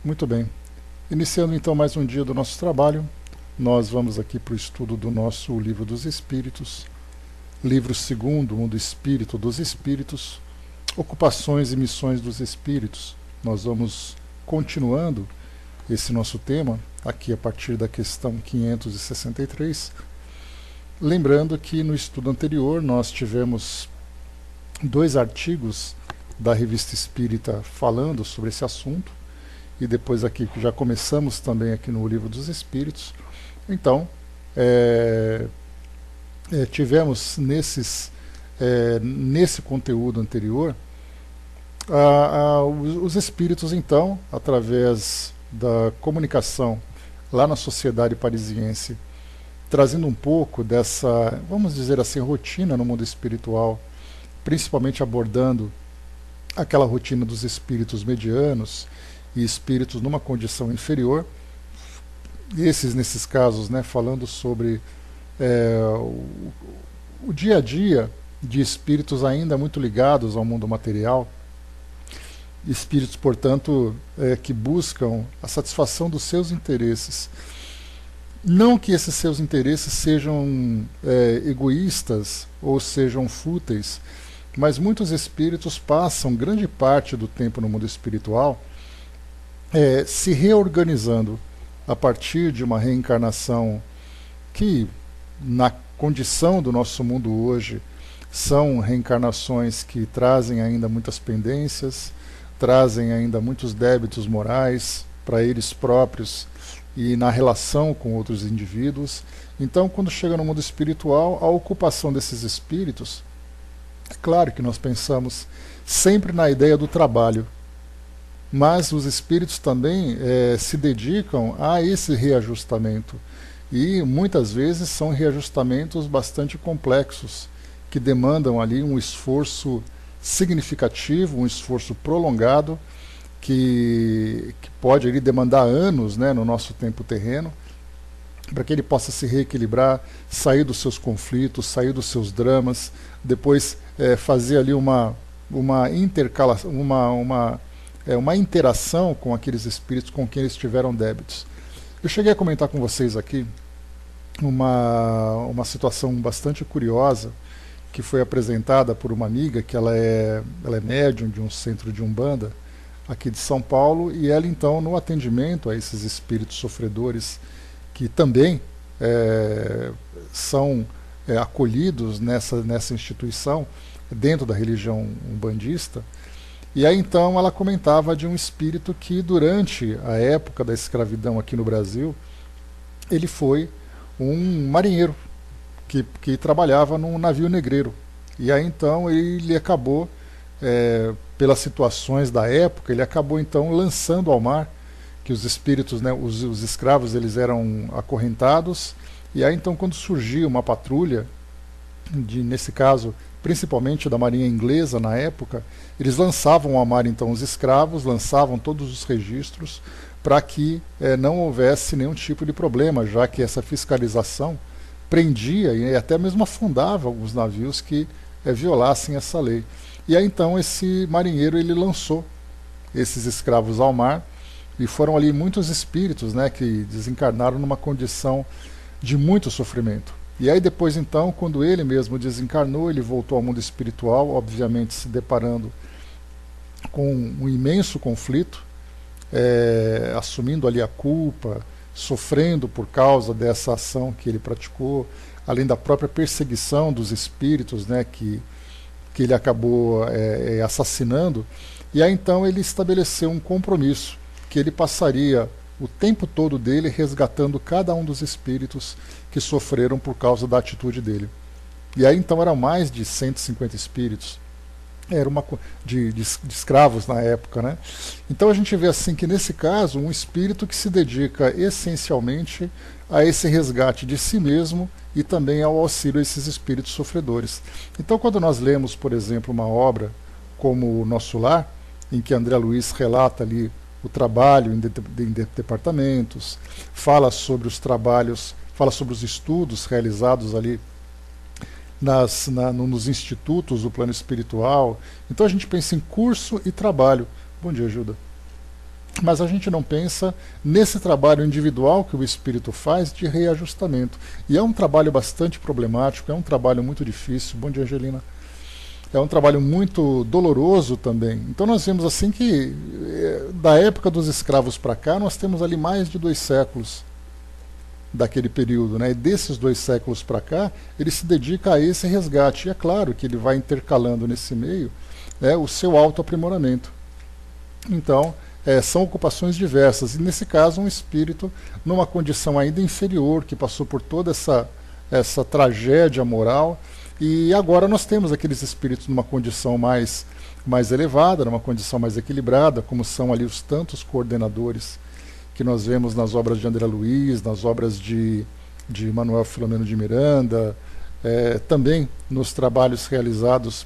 Muito bem. Iniciando então mais um dia do nosso trabalho, nós vamos aqui para o estudo do nosso Livro dos Espíritos, livro segundo, o Espírito dos Espíritos, ocupações e missões dos Espíritos. Nós vamos continuando esse nosso tema, aqui a partir da questão 563. Lembrando que no estudo anterior nós tivemos 2 artigos da Revista Espírita falando sobre esse assunto, e depois aqui que já começamos também aqui no Livro dos Espíritos. Então, tivemos nesse conteúdo anterior os espíritos, então, através da comunicação lá na Sociedade Parisiense, trazendo um pouco dessa, vamos dizer assim, rotina no mundo espiritual, principalmente abordando aquela rotina dos espíritos medianos e espíritos numa condição inferior, nesses casos, né, falando sobre o dia a dia de espíritos ainda muito ligados ao mundo material, espíritos, portanto, que buscam a satisfação dos seus interesses. Não que esses seus interesses sejam egoístas ou sejam fúteis, mas muitos espíritos passam grande parte do tempo no mundo espiritual se reorganizando a partir de uma reencarnação que, na condição do nosso mundo hoje, são reencarnações que trazem ainda muitas pendências, trazem ainda muitos débitos morais para eles próprios e na relação com outros indivíduos. Então, quando chega no mundo espiritual, a ocupação desses espíritos, é claro que nós pensamos sempre na ideia do trabalho, mas os espíritos também se dedicam a esse reajustamento, e muitas vezes são reajustamentos bastante complexos, que demandam ali um esforço significativo, um esforço prolongado, que pode ali demandar anos, né, no nosso tempo terreno, para que ele possa se reequilibrar, sair dos seus conflitos, sair dos seus dramas, depois fazer ali uma intercalação, uma interação com aqueles espíritos com quem eles tiveram débitos. Eu cheguei a comentar com vocês aqui uma situação bastante curiosa que foi apresentada por uma amiga, que ela é médium de um centro de Umbanda aqui de São Paulo, e ela então, no atendimento a esses espíritos sofredores que também são acolhidos nessa instituição dentro da religião umbandista. E aí então ela comentava de um espírito que, durante a época da escravidão aqui no Brasil, ele foi um marinheiro que trabalhava num navio negreiro. E aí então ele acabou, pelas situações da época, ele acabou então lançando ao mar, que os espíritos, né, os escravos, eles eram acorrentados. E aí então, quando surgiu uma patrulha, nesse caso principalmente da marinha inglesa na época, eles lançavam ao mar então os escravos, lançavam todos os registros para que não houvesse nenhum tipo de problema, já que essa fiscalização prendia e até mesmo afundava alguns navios que violassem essa lei. E aí então esse marinheiro, ele lançou esses escravos ao mar, e foram ali muitos espíritos, né, que desencarnaram numa condição de muito sofrimento. E aí depois então, quando ele mesmo desencarnou, ele voltou ao mundo espiritual, obviamente se deparando com um imenso conflito, assumindo ali a culpa, sofrendo por causa dessa ação que ele praticou, além da própria perseguição dos espíritos, né, que ele acabou assassinando. E aí então ele estabeleceu um compromisso, que ele passaria o tempo todo dele resgatando cada um dos espíritos que sofreram por causa da atitude dele. E aí então eram mais de 150 espíritos, era de escravos na época, né? Então a gente vê assim que, nesse caso, um espírito que se dedica essencialmente a esse resgate de si mesmo e também ao auxílio a esses espíritos sofredores. Então, quando nós lemos, por exemplo, uma obra como O Nosso Lar, em que André Luiz relata ali o trabalho em departamentos, fala sobre os trabalhos, fala sobre os estudos realizados ali nos institutos do plano espiritual. Então a gente pensa em curso e trabalho. Bom dia, Gilda. mas a gente não pensa nesse trabalho individual que o espírito faz de reajustamento. E é um trabalho bastante problemático, é um trabalho muito difícil. Bom dia, Angelina. É um trabalho muito doloroso também. Então nós vemos assim que da época dos escravos para cá, nós temos ali mais de 2 séculos daquele período, né? E desses 2 séculos para cá, ele se dedica a esse resgate. E é claro que ele vai intercalando nesse meio, né, o seu autoaprimoramento. Então, são ocupações diversas. E nesse caso, um espírito numa condição ainda inferior, que passou por toda essa tragédia moral. E agora nós temos aqueles espíritos numa condição mais elevada, numa condição mais equilibrada, como são ali os tantos coordenadores que nós vemos nas obras de André Luiz, nas obras de Manuel Filomeno de Miranda, também nos trabalhos realizados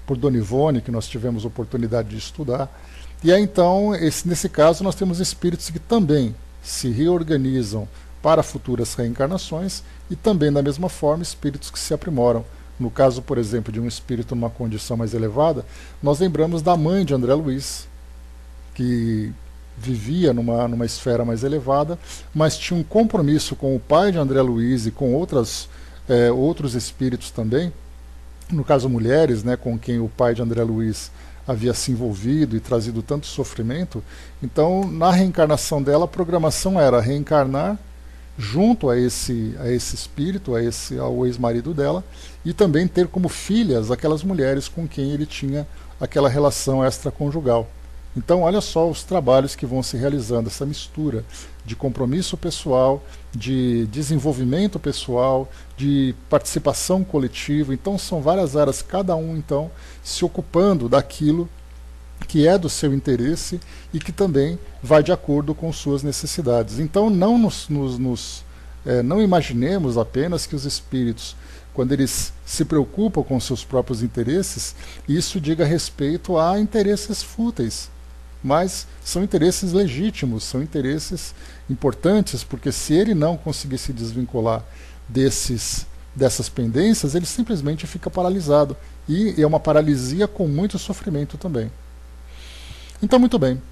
por Dona Ivone, que nós tivemos oportunidade de estudar. E aí então, nesse caso, nós temos espíritos que também se reorganizam para futuras reencarnações e também, da mesma forma, espíritos que se aprimoram. No caso, por exemplo, de um espírito numa condição mais elevada, nós lembramos da mãe de André Luiz, que vivia numa esfera mais elevada, mas tinha um compromisso com o pai de André Luiz e com outros espíritos também, no caso mulheres, né, com quem o pai de André Luiz havia se envolvido e trazido tanto sofrimento. Então, na reencarnação dela, a programação era reencarnar junto a esse espírito, ao ex-marido dela, e também ter como filhas aquelas mulheres com quem ele tinha aquela relação extraconjugal. Então, olha só os trabalhos que vão se realizando, essa mistura de compromisso pessoal, de desenvolvimento pessoal, de participação coletiva. Então, são várias áreas, cada um, então, se ocupando daquilo que é do seu interesse e que também vai de acordo com suas necessidades. Então, não não imaginemos apenas que os espíritos, quando eles se preocupam com seus próprios interesses, isso diga respeito a interesses fúteis, mas são interesses legítimos, são interesses importantes, porque se ele não conseguir se desvincular dessas pendências, ele simplesmente fica paralisado, e é uma paralisia com muito sofrimento também. Então, muito bem.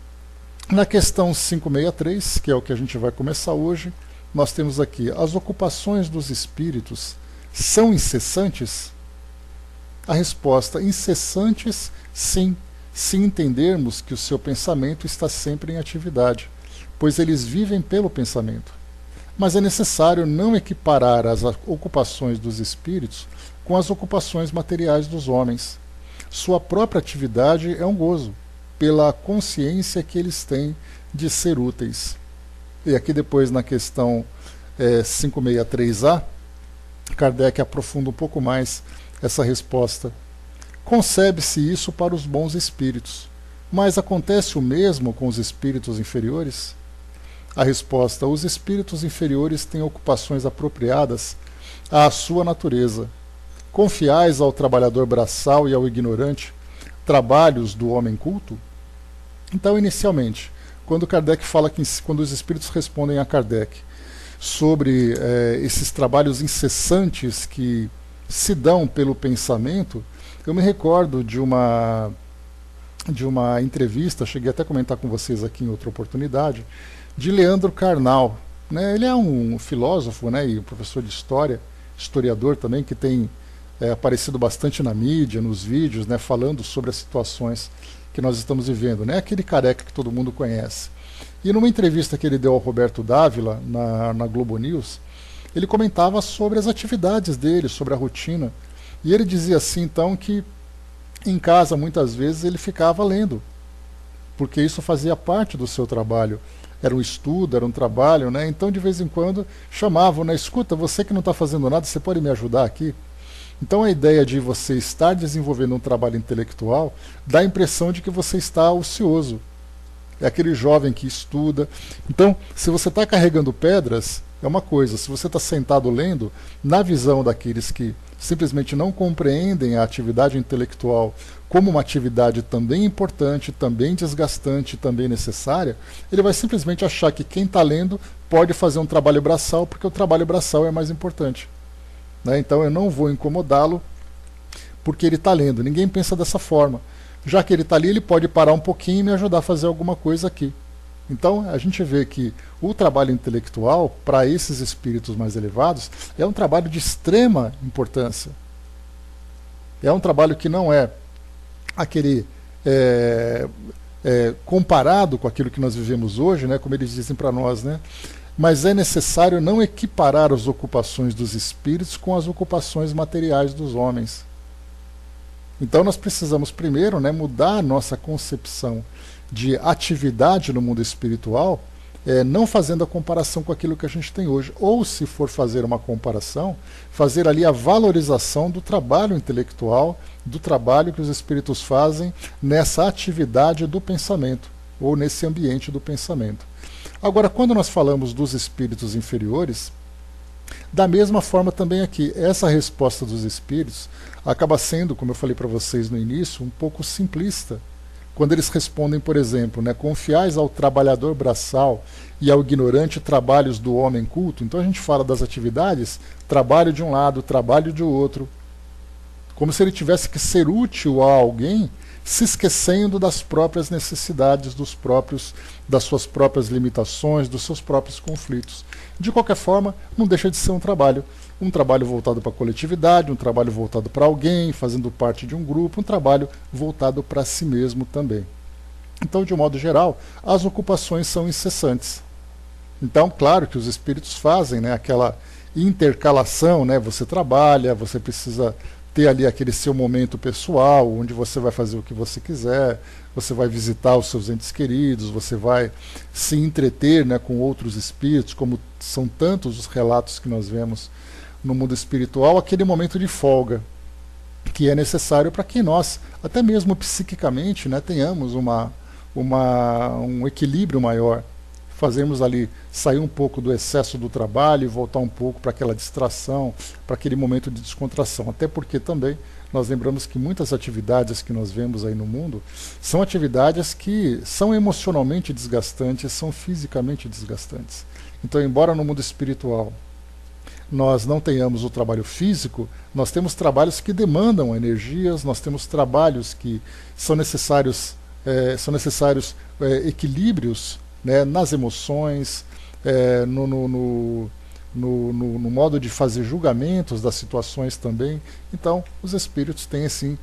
Na questão 563, que é o que a gente vai começar hoje, nós temos aqui: as ocupações dos espíritos são incessantes? A resposta: incessantes, sim, se entendermos que o seu pensamento está sempre em atividade, pois eles vivem pelo pensamento. Mas é necessário não equiparar as ocupações dos espíritos com as ocupações materiais dos homens. Sua própria atividade é um gozo, pela consciência que eles têm de ser úteis. E aqui depois, na questão 563A, Kardec aprofunda um pouco mais essa resposta. Concebe-se isso para os bons espíritos, mas acontece o mesmo com os espíritos inferiores? A resposta: os espíritos inferiores têm ocupações apropriadas à sua natureza. Confiais ao trabalhador braçal e ao ignorante trabalhos do homem culto? Então, inicialmente, quando Kardec fala quando os espíritos respondem a Kardec sobre esses trabalhos incessantes que se dão pelo pensamento, eu me recordo de uma entrevista, cheguei até a comentar com vocês aqui em outra oportunidade, de Leandro Carnal. Né? Ele é um filósofo, né, e um professor de história, historiador também, que tem aparecido bastante na mídia, nos vídeos, né, falando sobre as situações que nós estamos vivendo, né? Aquele careca que todo mundo conhece. E numa entrevista que ele deu ao Roberto Dávila, na Globo News, ele comentava sobre as atividades dele, sobre a rotina. E ele dizia assim, então, que em casa, muitas vezes, ele ficava lendo, porque isso fazia parte do seu trabalho. Era um estudo, era um trabalho, né? Então, de vez em quando, chamavam, né? Escuta, você que não está fazendo nada, você pode me ajudar aqui? Então, a ideia de você estar desenvolvendo um trabalho intelectual dá a impressão de que você está ocioso. É aquele jovem que estuda. Então, se você está carregando pedras, é uma coisa. Se você está sentado lendo, na visão daqueles que simplesmente não compreendem a atividade intelectual como uma atividade também importante, também desgastante, também necessária, ele vai simplesmente achar que quem está lendo pode fazer um trabalho braçal, porque o trabalho braçal é mais importante. Né? Então eu não vou incomodá-lo porque ele está lendo. Ninguém pensa dessa forma. Já que ele está ali, ele pode parar um pouquinho e me ajudar a fazer alguma coisa aqui. Então, a gente vê que o trabalho intelectual, para esses espíritos mais elevados, é um trabalho de extrema importância. É um trabalho que não é aquele comparado com aquilo que nós vivemos hoje, né, como eles dizem para nós, né, mas é necessário não equiparar as ocupações dos espíritos com as ocupações materiais dos homens. Então nós precisamos primeiro, né, mudar a nossa concepção de atividade no mundo espiritual, não fazendo a comparação com aquilo que a gente tem hoje. Ou, se for fazer uma comparação, fazer ali a valorização do trabalho intelectual, do trabalho que os espíritos fazem nessa atividade do pensamento, ou nesse ambiente do pensamento. Agora, quando nós falamos dos espíritos inferiores, da mesma forma também aqui, essa resposta dos espíritos acaba sendo, como eu falei para vocês no início, um pouco simplista. Quando eles respondem, por exemplo, né, confiais ao trabalhador braçal e ao ignorante trabalhos do homem culto. Então a gente fala das atividades, trabalho de um lado, trabalho de outro, como se ele tivesse que ser útil a alguém, se esquecendo das próprias necessidades, das suas próprias limitações, dos seus próprios conflitos. De qualquer forma, não deixa de ser um trabalho voltado para a coletividade, um trabalho voltado para alguém, fazendo parte de um grupo, um trabalho voltado para si mesmo também. Então, de um modo geral, as ocupações são incessantes. Então, claro que os espíritos fazem, né, aquela intercalação, né, você trabalha, você precisa ter ali aquele seu momento pessoal, onde você vai fazer o que você quiser, você vai visitar os seus entes queridos, você vai se entreter, né, com outros espíritos, como são tantos os relatos que nós vemos no mundo espiritual, aquele momento de folga que é necessário para que nós, até mesmo psiquicamente, né, tenhamos um equilíbrio maior. Fazemos ali, sair um pouco do excesso do trabalho e voltar um pouco para aquela distração, para aquele momento de descontração. Até porque também nós lembramos que muitas atividades que nós vemos aí no mundo são atividades que são emocionalmente desgastantes, são fisicamente desgastantes. Então, embora no mundo espiritual nós não tenhamos o trabalho físico, nós temos trabalhos que demandam energias, nós temos trabalhos que são necessários equilíbrios, né, nas emoções, no modo de fazer julgamentos das situações também. Então, os espíritos têm assim,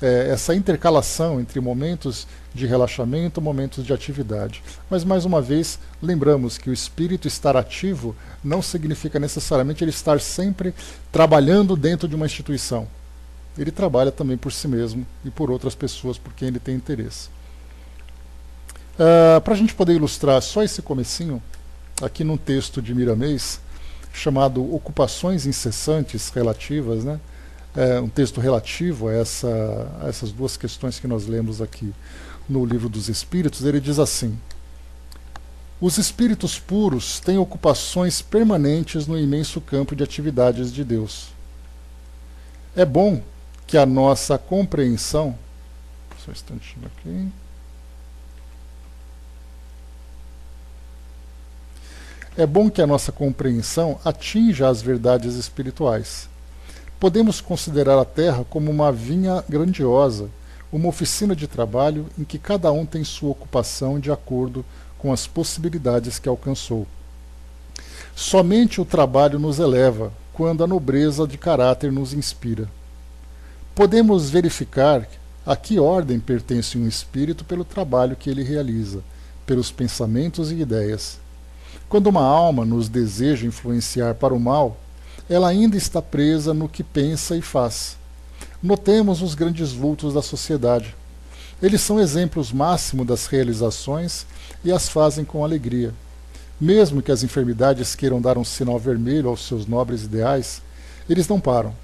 essa intercalação entre momentos de relaxamento e momentos de atividade. Mas, mais uma vez, lembramos que o espírito estar ativo não significa necessariamente ele estar sempre trabalhando dentro de uma instituição. Ele trabalha também por si mesmo e por outras pessoas por quem ele tem interesse. Para a gente poder ilustrar só esse comecinho, aqui num texto de Miramês, chamado Ocupações Incessantes Relativas, né? Um texto relativo a essas duas questões que nós lemos aqui no Livro dos Espíritos, ele diz assim: os espíritos puros têm ocupações permanentes no imenso campo de atividades de Deus. É bom que a nossa compreensão... Só um instantinho aqui... É bom que a nossa compreensão atinja as verdades espirituais. Podemos considerar a Terra como uma vinha grandiosa, uma oficina de trabalho em que cada um tem sua ocupação de acordo com as possibilidades que alcançou. Somente o trabalho nos eleva, quando a nobreza de caráter nos inspira. Podemos verificar a que ordem pertence um espírito pelo trabalho que ele realiza, pelos pensamentos e ideias. Quando uma alma nos deseja influenciar para o mal, ela ainda está presa no que pensa e faz. Notemos os grandes vultos da sociedade. Eles são exemplos máximos das realizações e as fazem com alegria. Mesmo que as enfermidades queiram dar um sinal vermelho aos seus nobres ideais, eles não param.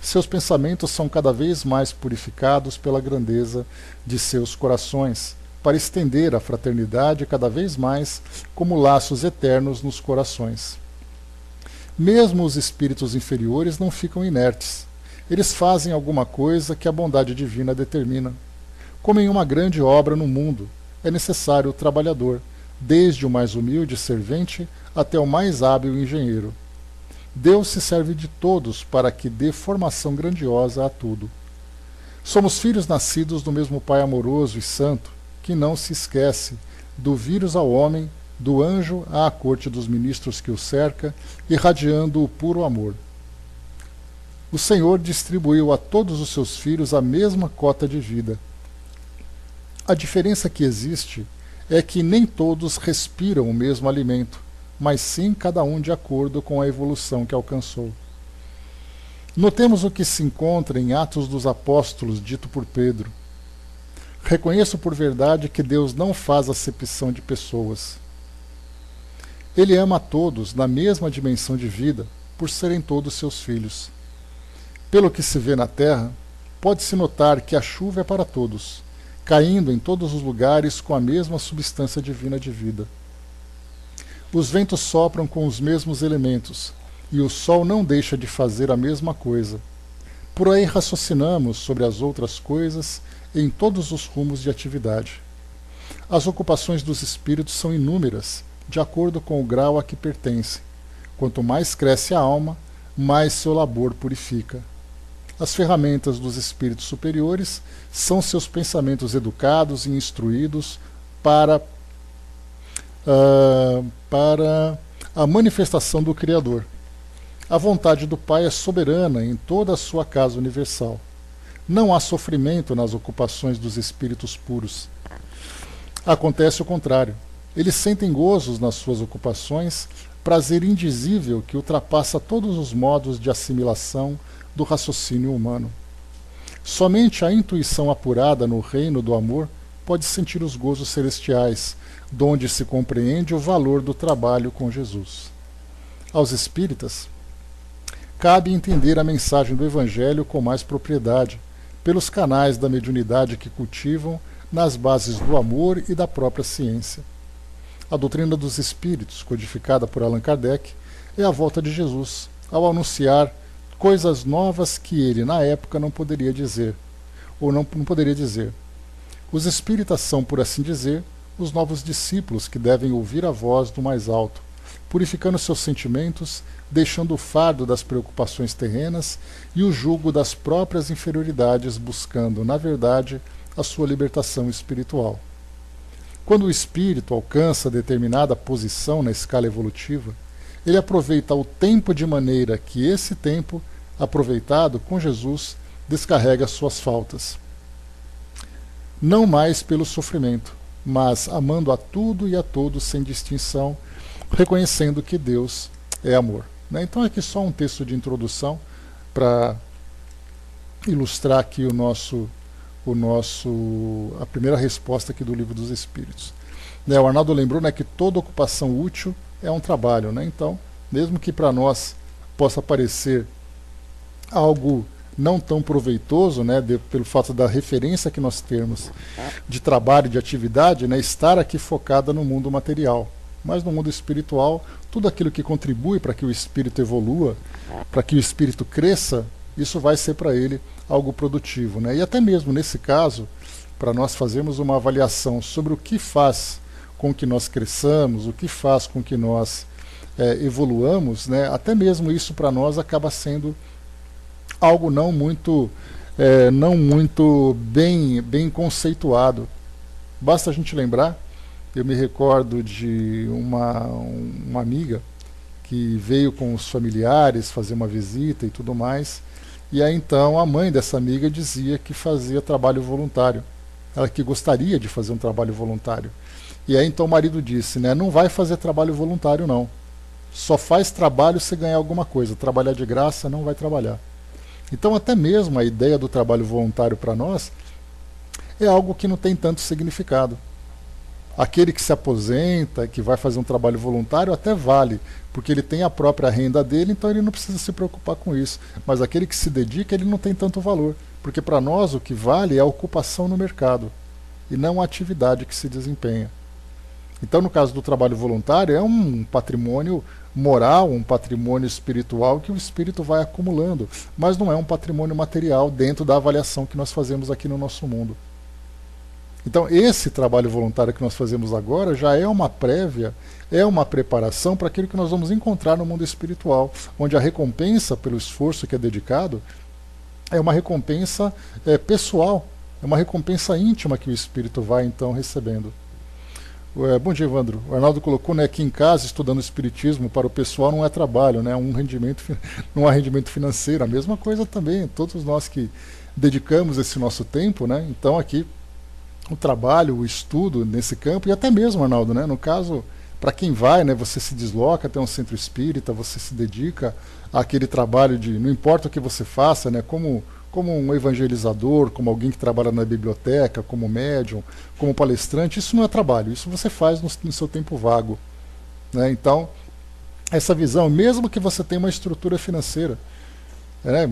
Seus pensamentos são cada vez mais purificados pela grandeza de seus corações, para estender a fraternidade cada vez mais como laços eternos nos corações. Mesmo os espíritos inferiores não ficam inertes. Eles fazem alguma coisa que a bondade divina determina. Como em uma grande obra no mundo, é necessário o trabalhador, desde o mais humilde servente até o mais hábil engenheiro. Deus se serve de todos para que dê formação grandiosa a tudo. Somos filhos nascidos do mesmo Pai amoroso e santo, que não se esquece do vírus ao homem, do anjo à corte dos ministros que o cerca, irradiando o puro amor. O Senhor distribuiu a todos os seus filhos a mesma cota de vida. A diferença que existe é que nem todos respiram o mesmo alimento, mas sim cada um de acordo com a evolução que alcançou. Notemos o que se encontra em Atos dos Apóstolos, dito por Pedro. Reconheço por verdade que Deus não faz acepção de pessoas. Ele ama a todos na mesma dimensão de vida, por serem todos seus filhos. Pelo que se vê na terra, pode-se notar que a chuva é para todos, caindo em todos os lugares com a mesma substância divina de vida. Os ventos sopram com os mesmos elementos, e o sol não deixa de fazer a mesma coisa. Por aí raciocinamos sobre as outras coisas em todos os rumos de atividade. As ocupações dos espíritos são inúmeras, de acordo com o grau a que pertence. Quanto mais cresce a alma, mais seu labor purifica. As ferramentas dos espíritos superiores são seus pensamentos educados e instruídos para a manifestação do Criador. A vontade do Pai é soberana em toda a sua casa universal. Não há sofrimento nas ocupações dos espíritos puros. Acontece o contrário. Eles sentem gozos nas suas ocupações, prazer indizível que ultrapassa todos os modos de assimilação do raciocínio humano. Somente a intuição apurada no reino do amor pode sentir os gozos celestiais, donde se compreende o valor do trabalho com Jesus. Aos espíritas, cabe entender a mensagem do Evangelho com mais propriedade, pelos canais da mediunidade que cultivam nas bases do amor e da própria ciência. A doutrina dos espíritos, codificada por Allan Kardec, é a volta de Jesus, ao anunciar coisas novas que ele, na época, não poderia dizer, ou não poderia dizer. Os espíritas são, por assim dizer, os novos discípulos que devem ouvir a voz do mais alto, purificando seus sentimentos, deixando o fardo das preocupações terrenas e o jugo das próprias inferioridades, buscando, na verdade, a sua libertação espiritual. Quando o espírito alcança determinada posição na escala evolutiva, ele aproveita o tempo de maneira que esse tempo, aproveitado com Jesus, descarrega suas faltas. Não mais pelo sofrimento, mas amando a tudo e a todos sem distinção, reconhecendo que Deus é amor. Então aqui só um texto de introdução para ilustrar aqui a primeira resposta aqui do Livro dos Espíritos. O Arnaldo lembrou que toda ocupação útil é um trabalho. Então, mesmo que para nós possa parecer algo não tão proveitoso, pelo fato da referência que nós temos de trabalho, de atividade, estar aqui focada no mundo material. Mas no mundo espiritual, tudo aquilo que contribui para que o espírito evolua, para que o espírito cresça, isso vai ser para ele algo produtivo. E até mesmo nesse caso, para nós fazermos uma avaliação sobre o que faz com que nós cresçamos, o que faz com que nós evoluamos, até mesmo isso para nós acaba sendo algo não muito bem conceituado. Basta a gente lembrar, eu me recordo de uma amiga que veio com os familiares fazer uma visita e tudo mais, e aí então a mãe dessa amiga dizia que fazia trabalho voluntário, ela que gostaria de fazer um trabalho voluntário. E aí então o marido disse, não vai fazer trabalho voluntário não, só faz trabalho se ganhar alguma coisa, trabalhar de graça não vai trabalhar. Então até mesmo a ideia do trabalho voluntário para nós é algo que não tem tanto significado. Aquele que se aposenta, que vai fazer um trabalho voluntário, até vale, porque ele tem a própria renda dele, então ele não precisa se preocupar com isso. Mas aquele que se dedica, ele não tem tanto valor, porque para nós o que vale é a ocupação no mercado, e não a atividade que se desempenha. Então, no caso do trabalho voluntário, é um patrimônio moral, um patrimônio espiritual que o espírito vai acumulando, mas não é um patrimônio material dentro da avaliação que nós fazemos aqui no nosso mundo. Então, esse trabalho voluntário que nós fazemos agora já é uma prévia, é uma preparação para aquilo que nós vamos encontrar no mundo espiritual, onde a recompensa pelo esforço que é dedicado é uma recompensa pessoal, é uma recompensa íntima que o espírito vai então recebendo. Bom dia, Evandro. O Arnaldo colocou, né, que em casa, estudando o espiritismo, para o pessoal não é trabalho, né, não há rendimento financeiro. A mesma coisa também, todos nós que dedicamos esse nosso tempo, né, então aqui o trabalho, o estudo nesse campo, e até mesmo, Arnaldo, né, no caso, para quem vai, né, você se desloca até um centro espírita, você se dedica àquele trabalho de, não importa o que você faça, né, como um evangelizador, como alguém que trabalha na biblioteca, como médium, como palestrante, isso não é trabalho, isso você faz no seu tempo vago, né? Então, essa visão, mesmo que você tenha uma estrutura financeira,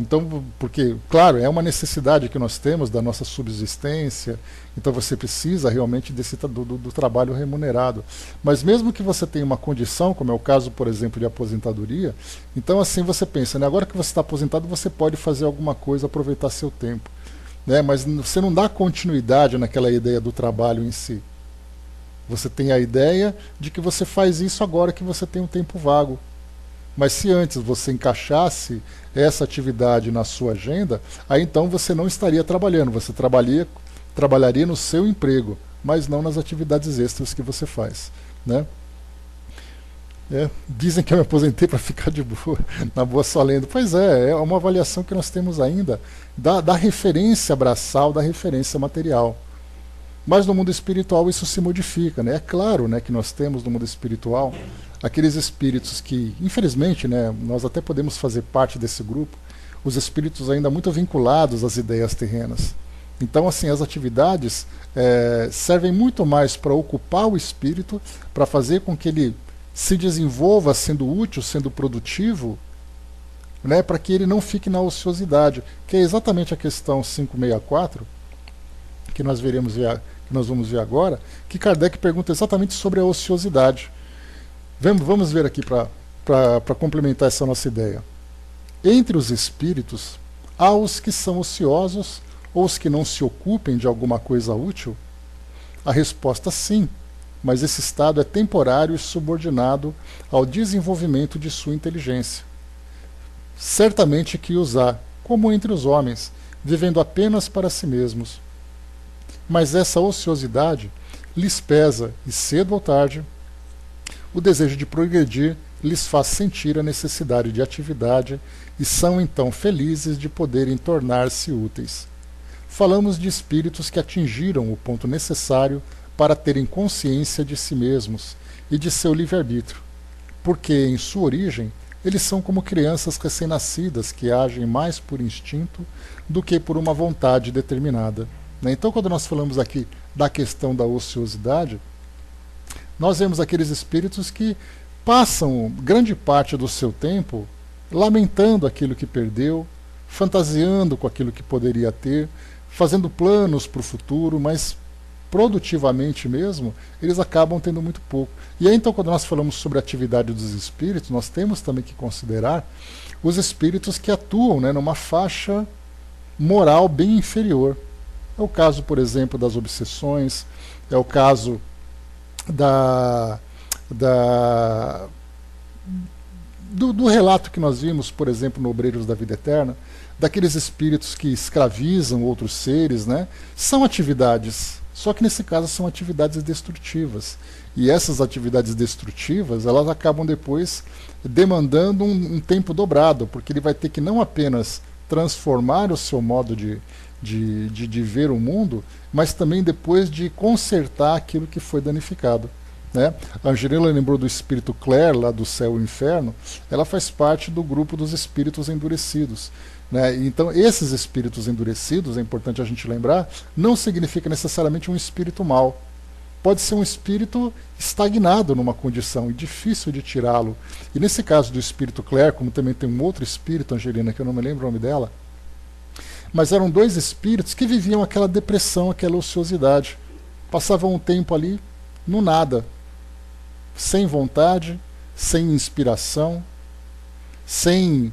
então, porque, claro, é uma necessidade que nós temos da nossa subsistência, então você precisa realmente do trabalho remunerado. Mas mesmo que você tenha uma condição, como é o caso, por exemplo, de aposentadoria, então assim você pensa, né, agora que você está aposentado, você pode fazer alguma coisa, aproveitar seu tempo. Né, mas você não dá continuidade naquela ideia do trabalho em si. Você tem a ideia de que você faz isso agora que você tem um tempo vago. Mas se antes você encaixasse essa atividade na sua agenda, aí então você não estaria trabalhando, você trabalharia no seu emprego, mas não nas atividades extras que você faz. Né? Dizem que eu me aposentei para ficar de boa, na boa só lendo. Pois é uma avaliação que nós temos ainda da referência braçal, da referência material. Mas no mundo espiritual isso se modifica. Né? É claro, né, que nós temos no mundo espiritual aqueles espíritos que, infelizmente, né, nós até podemos fazer parte desse grupo, os espíritos ainda muito vinculados às ideias terrenas. Então, assim, as atividades servem muito mais para ocupar o espírito, para fazer com que ele se desenvolva sendo útil, sendo produtivo, né, para que ele não fique na ociosidade, que é exatamente a questão 564, que nós vamos ver agora, que Kardec pergunta exatamente sobre a ociosidade. Vamos ver aqui para complementar essa nossa ideia. Entre os espíritos, há os que são ociosos ou os que não se ocupem de alguma coisa útil? A resposta sim, mas esse estado é temporário e subordinado ao desenvolvimento de sua inteligência. Certamente que os há, como entre os homens, vivendo apenas para si mesmos. Mas essa ociosidade lhes pesa e cedo ou tarde o desejo de progredir lhes faz sentir a necessidade de atividade e são então felizes de poderem tornar-se úteis. Falamos de espíritos que atingiram o ponto necessário para terem consciência de si mesmos e de seu livre-arbítrio, porque, em sua origem, eles são como crianças recém-nascidas que agem mais por instinto do que por uma vontade determinada. Então, quando nós falamos aqui da questão da ociosidade, nós vemos aqueles espíritos que passam grande parte do seu tempo lamentando aquilo que perdeu, fantasiando com aquilo que poderia ter, fazendo planos para o futuro, mas produtivamente mesmo, eles acabam tendo muito pouco. E aí, então, quando nós falamos sobre a atividade dos espíritos, nós temos também que considerar os espíritos que atuam, né, numa faixa moral bem inferior. É o caso, por exemplo, das obsessões, é o caso do relato que nós vimos, por exemplo, no Obreiros da Vida Eterna, daqueles espíritos que escravizam outros seres, né? São atividades, só que nesse caso são atividades destrutivas. E essas atividades destrutivas, elas acabam depois demandando um tempo dobrado, porque ele vai ter que não apenas transformar o seu modo de ver o mundo, mas também depois de consertar aquilo que foi danificado. Né? A Angelina lembrou do espírito Claire, lá do Céu e Inferno, ela faz parte do grupo dos espíritos endurecidos. Né? Então, esses espíritos endurecidos, é importante a gente lembrar, não significa necessariamente um espírito mau. Pode ser um espírito estagnado numa condição e difícil de tirá-lo. E nesse caso do espírito Claire, como também tem um outro espírito, Angelina, que eu não me lembro o nome dela, mas eram dois espíritos que viviam aquela depressão, aquela ociosidade. Passavam um tempo ali no nada, sem vontade, sem inspiração, sem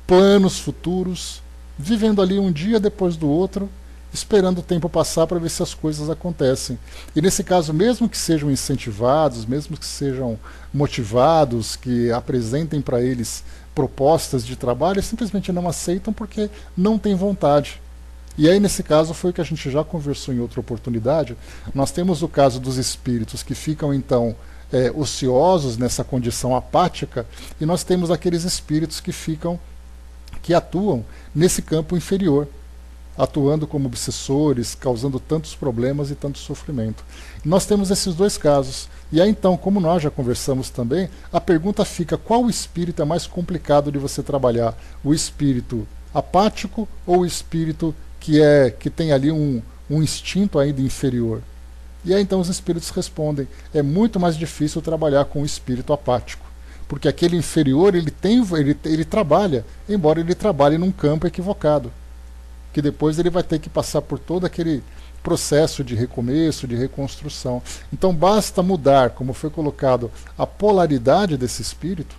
planos futuros, vivendo ali um dia depois do outro, esperando o tempo passar para ver se as coisas acontecem. E nesse caso, mesmo que sejam incentivados, mesmo que sejam motivados, que apresentem para eles propostas de trabalho e simplesmente não aceitam porque não têm vontade. E aí, nesse caso, foi o que a gente já conversou em outra oportunidade. Nós temos o caso dos espíritos que ficam, então, ociosos nessa condição apática, e nós temos aqueles espíritos que atuam nesse campo inferior, atuando como obsessores, causando tantos problemas e tanto sofrimento. Nós temos esses dois casos. E aí, então, como nós já conversamos também, a pergunta fica: qual espírito é mais complicado de você trabalhar? O espírito apático ou o espírito que tem ali um instinto ainda inferior? E aí, então, os espíritos respondem: é muito mais difícil trabalhar com o espírito apático, porque aquele inferior ele trabalha, embora ele trabalhe num campo equivocado, que depois ele vai ter que passar por todo aquele processo de recomeço, de reconstrução. Então basta mudar, como foi colocado, a polaridade desse espírito,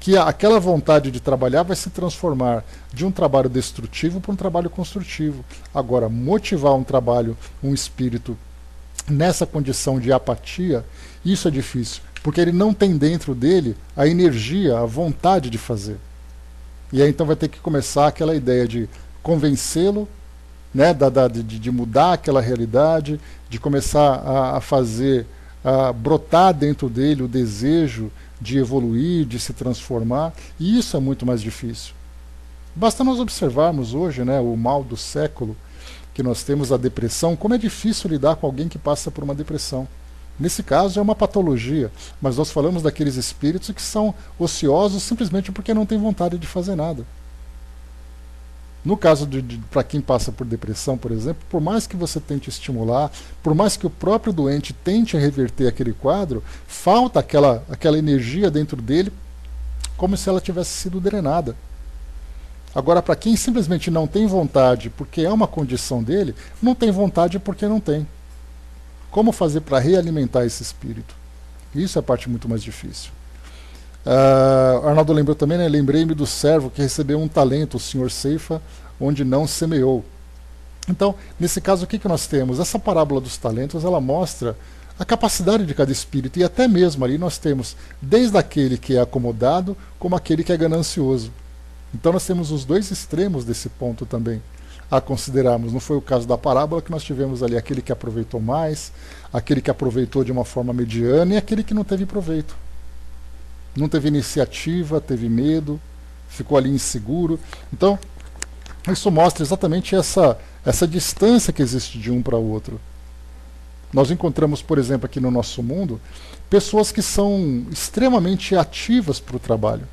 que aquela vontade de trabalhar vai se transformar de um trabalho destrutivo para um trabalho construtivo. Agora, motivar um espírito nessa condição de apatia, isso é difícil, porque ele não tem dentro dele a energia, a vontade de fazer. E aí então vai ter que começar aquela ideia de convencê-lo, né, de mudar aquela realidade, de começar a fazer, a brotar dentro dele o desejo de evoluir, de se transformar, e isso é muito mais difícil. Basta nós observarmos hoje, né, o mal do século, que nós temos a depressão, como é difícil lidar com alguém que passa por uma depressão. Nesse caso é uma patologia, mas nós falamos daqueles espíritos que são ociosos simplesmente porque não têm vontade de fazer nada. No caso para quem passa por depressão, por exemplo, por mais que você tente estimular, por mais que o próprio doente tente reverter aquele quadro, falta aquela energia dentro dele, como se ela tivesse sido drenada. Agora, para quem simplesmente não tem vontade porque é uma condição dele, não tem vontade porque não tem. Como fazer para realimentar esse espírito? Isso é a parte muito mais difícil. Arnaldo lembrou também, né? Lembrei-me do servo que recebeu um talento, o senhor ceifa, onde não semeou. Então, nesse caso, o que nós temos? Essa parábola dos talentos, ela mostra a capacidade de cada espírito, e até mesmo ali nós temos desde aquele que é acomodado, como aquele que é ganancioso. Então nós temos os dois extremos desse ponto também a considerarmos. Não foi o caso da parábola que nós tivemos ali aquele que aproveitou mais, aquele que aproveitou de uma forma mediana e aquele que não teve proveito. Não teve iniciativa, teve medo, ficou ali inseguro. Então, isso mostra exatamente essa distância que existe de um para o outro. Nós encontramos, por exemplo, aqui no nosso mundo, pessoas que são extremamente ativas para o trabalho.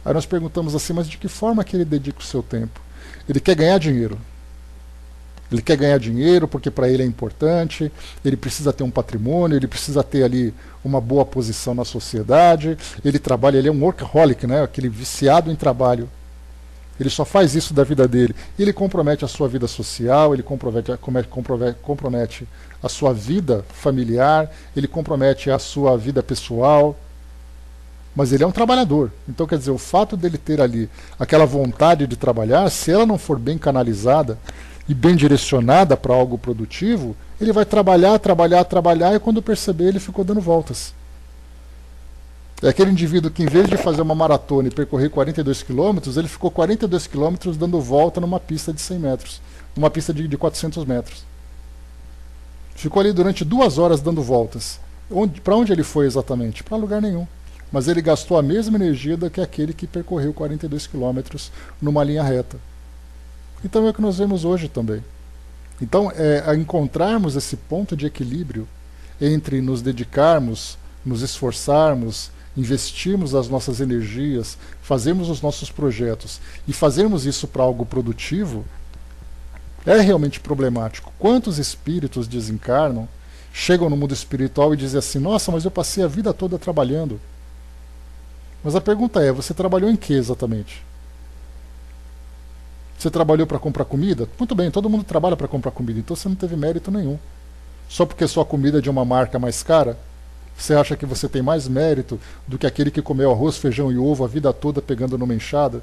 Aí nós perguntamos assim, mas de que forma que ele dedica o seu tempo? Ele quer ganhar dinheiro. Ele quer ganhar dinheiro porque para ele é importante, ele precisa ter um patrimônio, ele precisa ter ali uma boa posição na sociedade, ele trabalha, ele é um workaholic, né? Aquele viciado em trabalho. Ele só faz isso da vida dele. Ele compromete a sua vida social, ele compromete a sua vida familiar, ele compromete a sua vida pessoal. Mas ele é um trabalhador. Então, quer dizer, o fato dele ter ali aquela vontade de trabalhar, se ela não for bem canalizada e bem direcionada para algo produtivo, ele vai trabalhar, e quando perceber, ele ficou dando voltas. É aquele indivíduo que, em vez de fazer uma maratona e percorrer 42 quilômetros, ele ficou 42 quilômetros dando volta numa pista de 100 metros, numa pista de 400 metros. Ficou ali durante 2 horas dando voltas. Para onde ele foi exatamente? Para lugar nenhum. Mas ele gastou a mesma energia do que aquele que percorreu 42 quilômetros numa linha reta. Então é o que nós vemos hoje também. Então, a encontrarmos esse ponto de equilíbrio entre nos dedicarmos, nos esforçarmos, investirmos as nossas energias, fazermos os nossos projetos e fazermos isso para algo produtivo, é realmente problemático. Quantos espíritos desencarnam, chegam no mundo espiritual e dizem assim, nossa, mas eu passei a vida toda trabalhando. Mas a pergunta é, você trabalhou em que exatamente? Você trabalhou para comprar comida? Muito bem, todo mundo trabalha para comprar comida, então você não teve mérito nenhum. Só porque sua comida é de uma marca mais cara, você acha que você tem mais mérito do que aquele que comeu arroz, feijão e ovo a vida toda pegando numa enxada?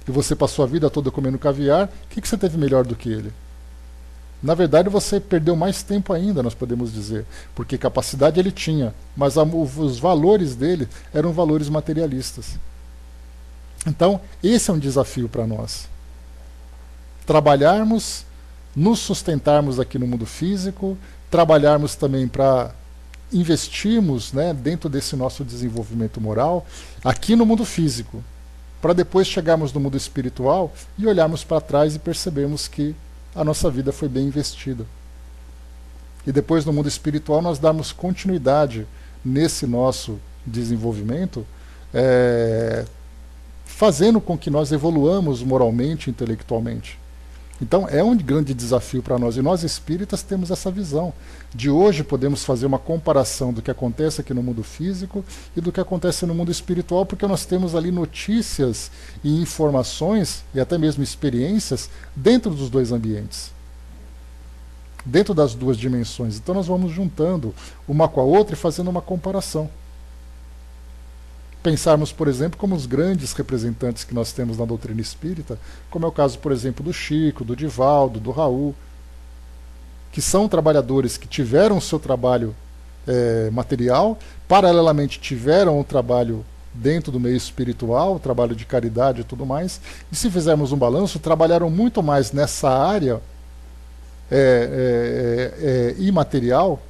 E você passou a vida toda comendo caviar, o que você teve melhor do que ele? Na verdade, você perdeu mais tempo ainda, nós podemos dizer, porque capacidade ele tinha, mas os valores dele eram valores materialistas. Então, esse é um desafio para nós. Trabalharmos, nos sustentarmos aqui no mundo físico, trabalharmos também para investirmos, né, dentro desse nosso desenvolvimento moral, aqui no mundo físico, para depois chegarmos no mundo espiritual e olharmos para trás e percebermos que a nossa vida foi bem investida. E depois no mundo espiritual nós darmos continuidade nesse nosso desenvolvimento, fazendo com que nós evoluamos moralmente e intelectualmente. Então é um grande desafio para nós, e nós espíritas temos essa visão. De hoje podemos fazer uma comparação do que acontece aqui no mundo físico e do que acontece no mundo espiritual, porque nós temos ali notícias e informações, e até mesmo experiências, dentro dos dois ambientes, dentro das duas dimensões. Então nós vamos juntando uma com a outra e fazendo uma comparação. Pensarmos, por exemplo, como os grandes representantes que nós temos na doutrina espírita, como é o caso, por exemplo, do Chico, do Divaldo, do Raul, que são trabalhadores que tiveram o seu trabalho material, paralelamente tiveram o trabalho dentro do meio espiritual, o trabalho de caridade e tudo mais, e se fizermos um balanço, trabalharam muito mais nessa área imaterial,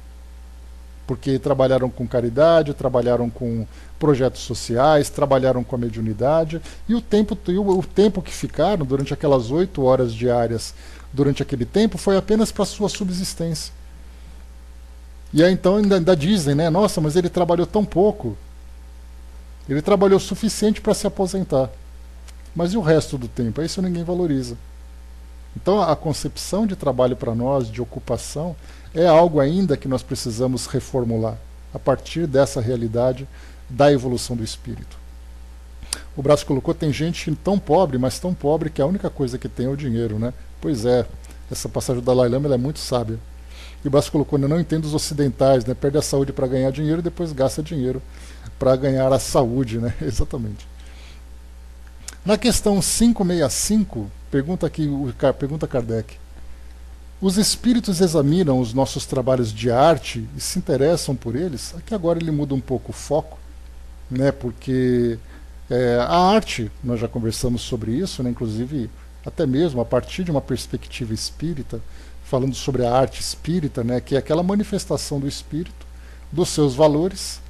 porque trabalharam com caridade, trabalharam com projetos sociais, trabalharam com a mediunidade, e o tempo que ficaram durante aquelas 8 horas diárias, durante aquele tempo, foi apenas para a sua subsistência. E aí então ainda dizem, né, nossa, mas ele trabalhou tão pouco, ele trabalhou o suficiente para se aposentar, mas e o resto do tempo? Isso ninguém valoriza. Então a concepção de trabalho para nós, de ocupação, é algo ainda que nós precisamos reformular a partir dessa realidade da evolução do espírito. O Brás colocou, tem gente tão pobre, mas tão pobre que a única coisa que tem é o dinheiro, né? Pois é, essa passagem do Dalai Lama ela é muito sábia. E o Brás colocou, eu não entendo os ocidentais, né? Perde a saúde para ganhar dinheiro e depois gasta dinheiro para ganhar a saúde, né? Exatamente. Na questão 565, pergunta Kardec, os espíritos examinam os nossos trabalhos de arte e se interessam por eles? Aqui agora ele muda um pouco o foco, né, porque a arte, nós já conversamos sobre isso, né, inclusive até mesmo a partir de uma perspectiva espírita, falando sobre a arte espírita, né, que é aquela manifestação do espírito, dos seus valores,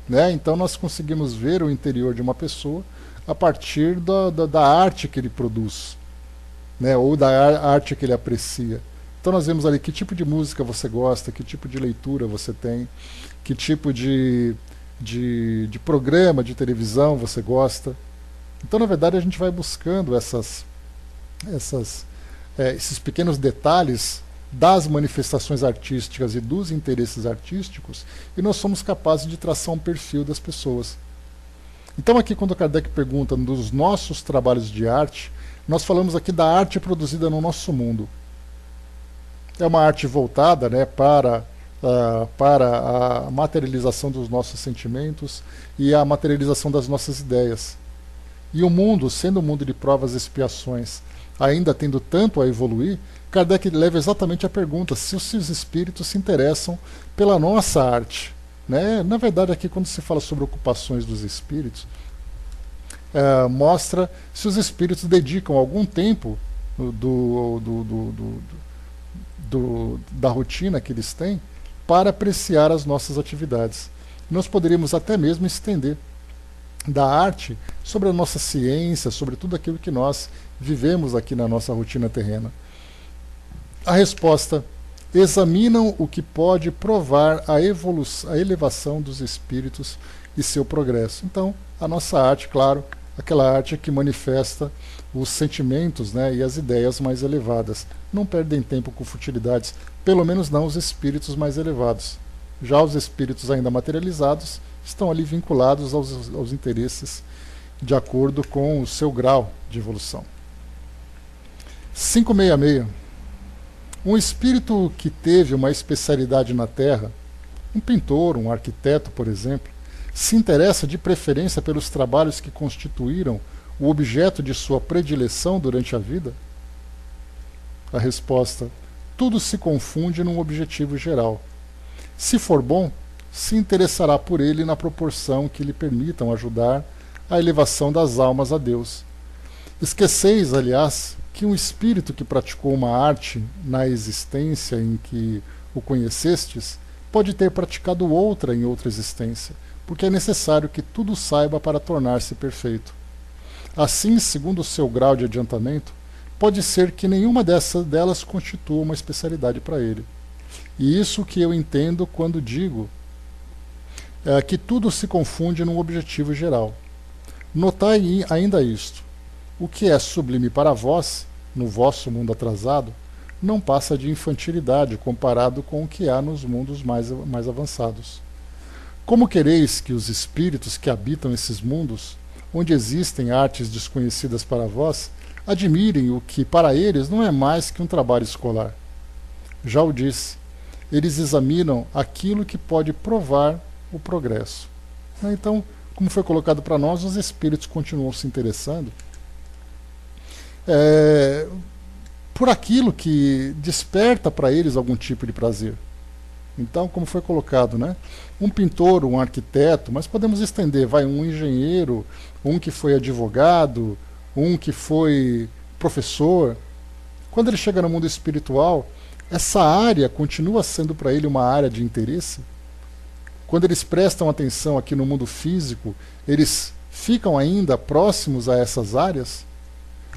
né, então nós conseguimos ver o interior de uma pessoa a partir da arte que ele produz, né, ou da arte que ele aprecia. Então nós vemos ali que tipo de música você gosta, que tipo de leitura você tem, que tipo de programa de televisão você gosta. Então, na verdade, a gente vai buscando esses pequenos detalhes das manifestações artísticas e dos interesses artísticos, e nós somos capazes de traçar um perfil das pessoas. Então aqui quando Kardec pergunta dos nossos trabalhos de arte, nós falamos aqui da arte produzida no nosso mundo. É uma arte voltada, né, para a materialização dos nossos sentimentos e a materialização das nossas ideias. E o mundo, sendo um mundo de provas e expiações, ainda tendo tanto a evoluir, Kardec leva exatamente a pergunta se os espíritos se interessam pela nossa arte. Né? Na verdade, aqui quando se fala sobre ocupações dos espíritos, mostra se os espíritos dedicam algum tempo da rotina que eles têm para apreciar as nossas atividades. Nós poderíamos até mesmo estender da arte sobre a nossa ciência, sobre tudo aquilo que nós vivemos aqui na nossa rotina terrena. A resposta: examinam o que pode provar a elevação dos espíritos e seu progresso. Então, a nossa arte, claro, aquela arte que manifesta os sentimentos, né, e as ideias mais elevadas. Não perdem tempo com futilidades, pelo menos não os espíritos mais elevados. Já os espíritos ainda materializados estão ali vinculados aos interesses de acordo com o seu grau de evolução. 566. Um espírito que teve uma especialidade na Terra, um pintor, um arquiteto, por exemplo, se interessa de preferência pelos trabalhos que constituíram o objeto de sua predileção durante a vida? A resposta: tudo se confunde num objetivo geral. Se for bom, se interessará por ele na proporção que lhe permitam ajudar a elevação das almas a Deus. Esqueceis, aliás, que um espírito que praticou uma arte na existência em que o conhecestes pode ter praticado outra em outra existência, porque é necessário que tudo saiba para tornar-se perfeito. Assim, segundo o seu grau de adiantamento, pode ser que nenhuma delas constitua uma especialidade para ele. E isso que eu entendo quando digo que tudo se confunde num objetivo geral. Notai ainda isto: o que é sublime para vós, no vosso mundo atrasado, não passa de infantilidade comparado com o que há nos mundos mais avançados. Como quereis que os espíritos que habitam esses mundos, onde existem artes desconhecidas para vós, admirem o que para eles não é mais que um trabalho escolar? Já o disse, eles examinam aquilo que pode provar o progresso. Então, como foi colocado para nós, os espíritos continuam se interessando por aquilo que desperta para eles algum tipo de prazer. Então, como foi colocado, né? Um pintor, um arquiteto, mas podemos estender, um engenheiro, um que foi advogado, um que foi professor. Quando ele chega no mundo espiritual, essa área continua sendo para ele uma área de interesse? Quando eles prestam atenção aqui no mundo físico, eles ficam ainda próximos a essas áreas?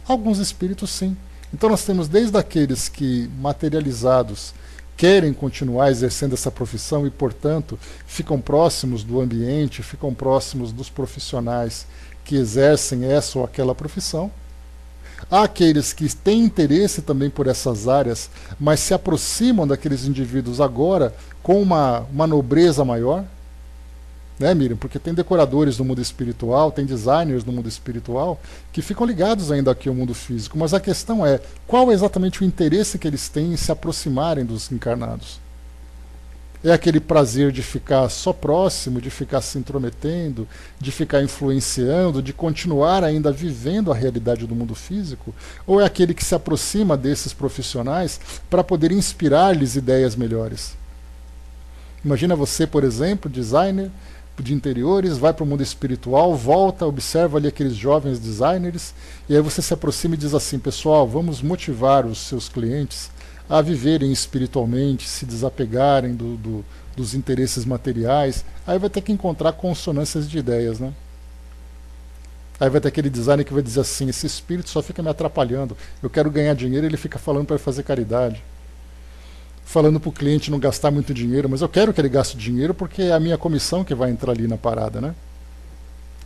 Alguns espíritos sim. Então nós temos desde aqueles que, materializados, querem continuar exercendo essa profissão e, portanto, ficam próximos do ambiente, ficam próximos dos profissionais que exercem essa ou aquela profissão. Há aqueles que têm interesse também por essas áreas, mas se aproximam daqueles indivíduos agora com uma nobreza maior, né, Miriam? Porque tem decoradores no mundo espiritual, tem designers no mundo espiritual que ficam ligados ainda aqui ao mundo físico, mas a questão é, qual é exatamente o interesse que eles têm em se aproximarem dos encarnados? É aquele prazer de ficar só próximo, de ficar se intrometendo, de ficar influenciando, de continuar ainda vivendo a realidade do mundo físico? Ou é aquele que se aproxima desses profissionais para poder inspirar-lhes ideias melhores? Imagina você, por exemplo, designer de interiores, vai para o mundo espiritual, volta, observa ali aqueles jovens designers, e aí você se aproxima e diz assim: pessoal, vamos motivar os seus clientes a viverem espiritualmente, se desapegarem dos interesses materiais. Aí vai ter que encontrar consonâncias de ideias, né? Aí vai ter aquele designer que vai dizer assim: esse espírito só fica me atrapalhando, eu quero ganhar dinheiro, ele fica falando para fazer caridade, falando para o cliente não gastar muito dinheiro, mas eu quero que ele gaste dinheiro porque é a minha comissão que vai entrar ali na parada, né?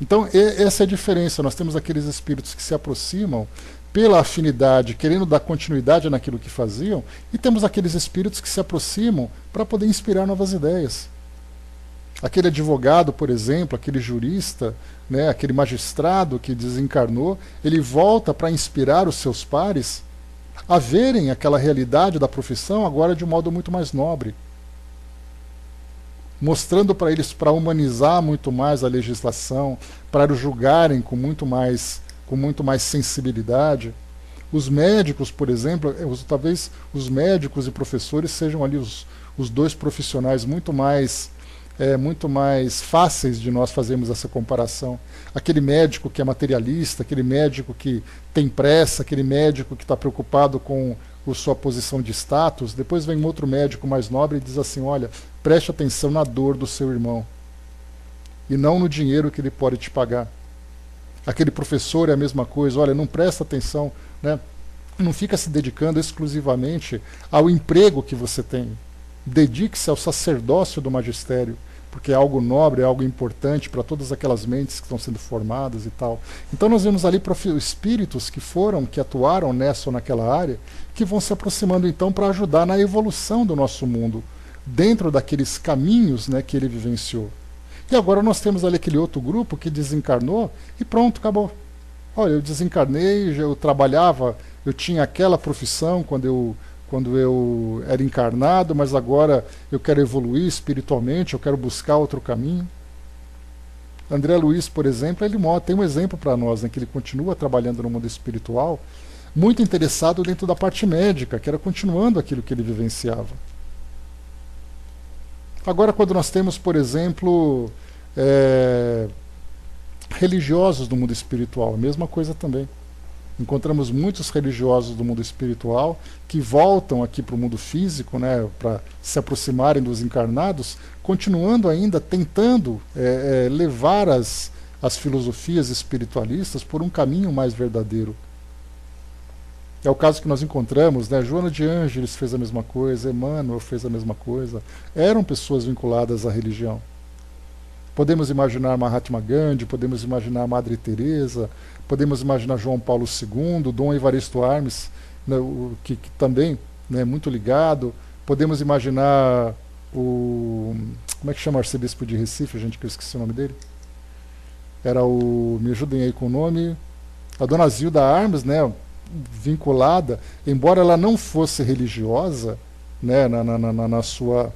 Então, essa é a diferença. Nós temos aqueles espíritos que se aproximam pela afinidade, querendo dar continuidade naquilo que faziam, e temos aqueles espíritos que se aproximam para poder inspirar novas ideias. Aquele advogado, por exemplo, aquele jurista, né, aquele magistrado que desencarnou, ele volta para inspirar os seus pares a verem aquela realidade da profissão agora de um modo muito mais nobre, mostrando para eles, para humanizar muito mais a legislação, para o julgarem com muito mais sensibilidade. Os médicos, por exemplo, talvez os médicos e professores sejam ali os dois profissionais muito mais fáceis de nós fazermos essa comparação. Aquele médico que é materialista, aquele médico que tem pressa, aquele médico que está preocupado com a sua posição de status, depois vem outro médico mais nobre e diz assim: olha, preste atenção na dor do seu irmão e não no dinheiro que ele pode te pagar. Aquele professor é a mesma coisa: olha, não presta atenção, né? Não fica se dedicando exclusivamente ao emprego que você tem. Dedique-se ao sacerdócio do magistério, porque é algo nobre, é algo importante para todas aquelas mentes que estão sendo formadas e tal. Então nós vemos ali espíritos que atuaram nessa ou naquela área, que vão se aproximando então para ajudar na evolução do nosso mundo, dentro daqueles caminhos, né, que ele vivenciou. E agora nós temos ali aquele outro grupo que desencarnou e pronto, acabou. Olha, eu desencarnei, eu trabalhava, eu tinha aquela profissão quando eu era encarnado, mas agora eu quero evoluir espiritualmente, eu quero buscar outro caminho. André Luiz, por exemplo, ele tem um exemplo para nós, né, que ele continua trabalhando no mundo espiritual, muito interessado dentro da parte médica, que era continuando aquilo que ele vivenciava. Agora, quando nós temos, por exemplo, Religiosos do mundo espiritual, a mesma coisa também. Encontramos muitos religiosos do mundo espiritual que voltam aqui para o mundo físico, né, para se aproximarem dos encarnados, continuando ainda tentando levar as filosofias espiritualistas por um caminho mais verdadeiro. É o caso que nós encontramos, né? Joana de Ângeles fez a mesma coisa, Emmanuel fez a mesma coisa. Eram pessoas vinculadas à religião. Podemos imaginar Mahatma Gandhi, podemos imaginar Madre Teresa, podemos imaginar João Paulo II, Dom Evaristo Armes, né, que também é, né, muito ligado. Podemos imaginar o... Como é que chama o arcebispo de Recife, gente, que eu esqueci o nome dele? Era o... Me ajudem aí com o nome. A Dona Zilda Armes, né, vinculada, embora ela não fosse religiosa, né, na sua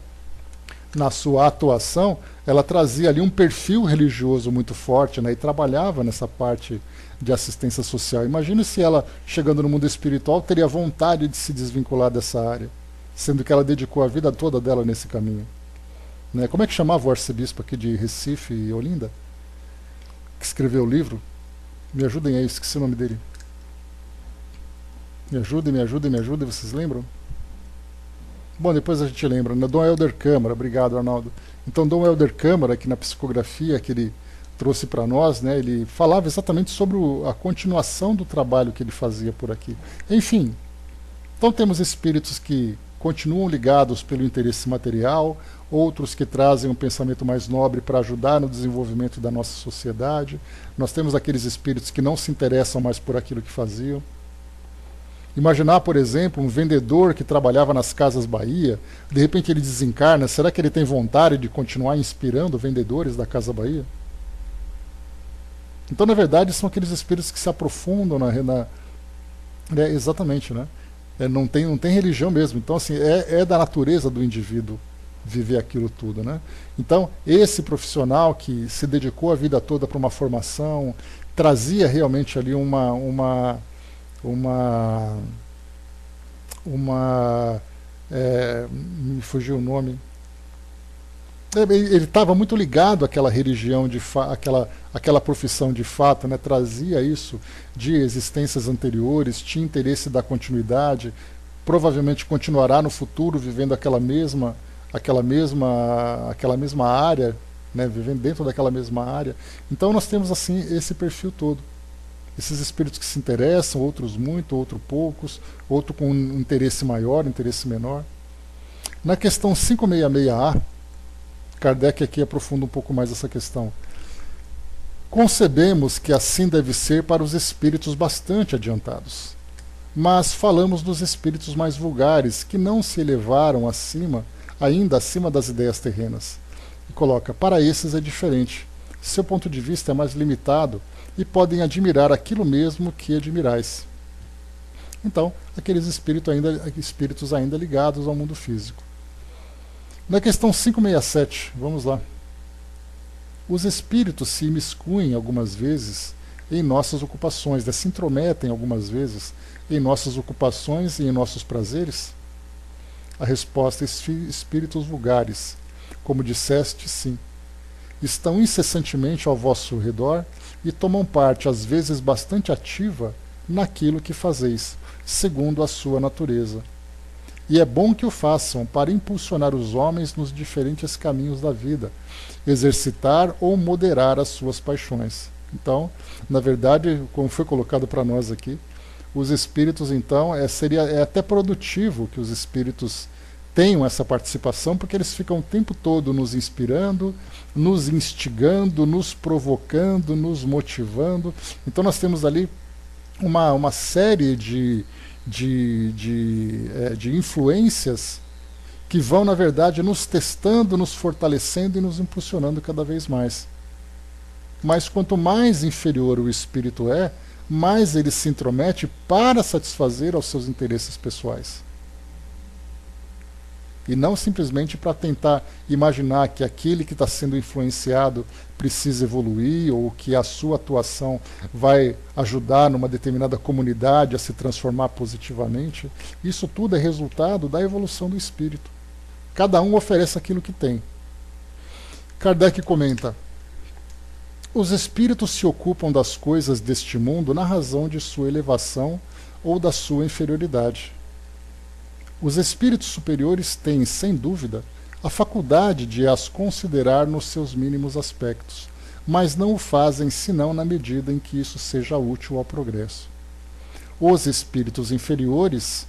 atuação, ela trazia ali um perfil religioso muito forte, né, e trabalhava nessa parte de assistência social. Imagine se ela, chegando no mundo espiritual, teria vontade de se desvincular dessa área, sendo que ela dedicou a vida toda dela nesse caminho. Né? Como é que chamava o arcebispo aqui de Recife e Olinda? Que escreveu o livro? Me ajudem aí, esqueci o nome dele. Me ajudem, vocês lembram? Bom, depois a gente lembra, né? Dom Helder Câmara, obrigado, Arnaldo. Então, Dom Helder Câmara, aqui na psicografia que ele trouxe para nós, né, ele falava exatamente sobre a continuação do trabalho que ele fazia por aqui. Enfim, então temos espíritos que continuam ligados pelo interesse material, outros que trazem um pensamento mais nobre para ajudar no desenvolvimento da nossa sociedade. Nós temos aqueles espíritos que não se interessam mais por aquilo que faziam. Imaginar, por exemplo, um vendedor que trabalhava nas Casas Bahia, de repente ele desencarna, será que ele tem vontade de continuar inspirando vendedores da Casa Bahia? Então, na verdade, são aqueles espíritos que se aprofundam exatamente, né? Não tem religião mesmo. Então, assim, é da natureza do indivíduo viver aquilo tudo, né? Então, esse profissional que se dedicou a vida toda para uma formação, trazia realmente ali me fugiu o nome. Ele estava muito ligado àquela religião, aquela profissão de fato, né? Trazia isso de existências anteriores, tinha interesse da continuidade, provavelmente continuará no futuro vivendo aquela mesma área, né? Vivendo dentro daquela mesma área. Então nós temos assim esse perfil todo. Esses espíritos que se interessam, outros muito, outros poucos, outro com um interesse maior, interesse menor. Na questão 566A, Kardec aqui aprofunda um pouco mais essa questão. Concebemos que assim deve ser para os espíritos bastante adiantados, mas falamos dos espíritos mais vulgares, que não se elevaram ainda acima das ideias terrenas. E coloca, para esses é diferente. Seu ponto de vista é mais limitado e podem admirar aquilo mesmo que admirais. Então, aqueles espíritos ainda ligados ao mundo físico. Na questão 567, vamos lá. Os espíritos se imiscuem algumas vezes em nossas ocupações, se intrometem algumas vezes em nossas ocupações e em nossos prazeres? A resposta é espíritos vulgares. Como disseste, sim. Estão incessantemente ao vosso redor e tomam parte, às vezes bastante ativa, naquilo que fazeis, segundo a sua natureza. E é bom que o façam para impulsionar os homens nos diferentes caminhos da vida, exercitar ou moderar as suas paixões. Então, na verdade, como foi colocado para nós aqui, os espíritos, então, seria até produtivo que os espíritos tenham essa participação, porque eles ficam o tempo todo nos inspirando, nos instigando, nos provocando, nos motivando. Então nós temos ali uma série de influências que vão, na verdade, nos testando, nos fortalecendo e nos impulsionando cada vez mais. Mas quanto mais inferior o espírito é, mais ele se intromete para satisfazer aos seus interesses pessoais. E não simplesmente para tentar imaginar que aquele que está sendo influenciado precisa evoluir ou que a sua atuação vai ajudar numa determinada comunidade a se transformar positivamente. Isso tudo é resultado da evolução do espírito. Cada um oferece aquilo que tem. Kardec comenta: Os espíritos se ocupam das coisas deste mundo na razão de sua elevação ou da sua inferioridade. Os espíritos superiores têm, sem dúvida, a faculdade de as considerar nos seus mínimos aspectos, mas não o fazem senão na medida em que isso seja útil ao progresso. Os espíritos inferiores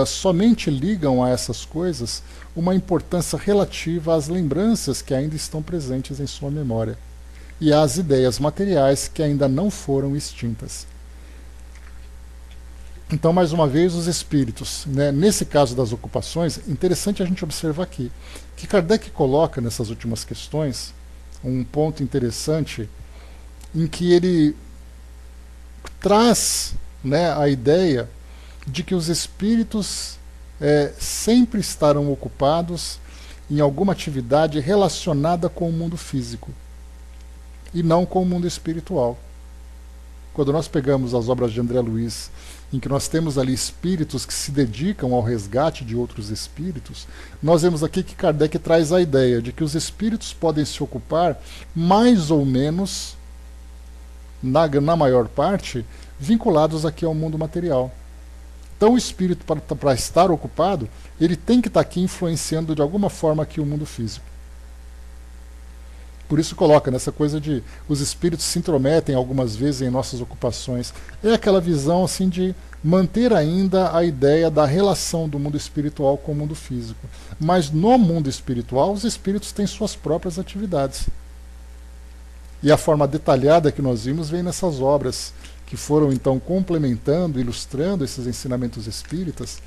somente ligam a essas coisas uma importância relativa às lembranças que ainda estão presentes em sua memória e às ideias materiais que ainda não foram extintas. Então, mais uma vez, os espíritos, né, nesse caso das ocupações, interessante a gente observar aqui que Kardec coloca nessas últimas questões um ponto interessante em que ele traz, né, a ideia de que os espíritos sempre estarão ocupados em alguma atividade relacionada com o mundo físico e não com o mundo espiritual. Quando nós pegamos as obras de André Luiz, em que nós temos ali espíritos que se dedicam ao resgate de outros espíritos, nós vemos aqui que Kardec traz a ideia de que os espíritos podem se ocupar mais ou menos, na maior parte, vinculados aqui ao mundo material. Então o espírito, para estar ocupado, ele tem que estar aqui influenciando de alguma forma aqui o mundo físico. Por isso coloca nessa coisa de os espíritos se intrometem algumas vezes em nossas ocupações. É aquela visão assim de manter ainda a ideia da relação do mundo espiritual com o mundo físico. Mas no mundo espiritual, os espíritos têm suas próprias atividades. E a forma detalhada que nós vimos vem nessas obras, que foram então complementando, ilustrando esses ensinamentos espíritas,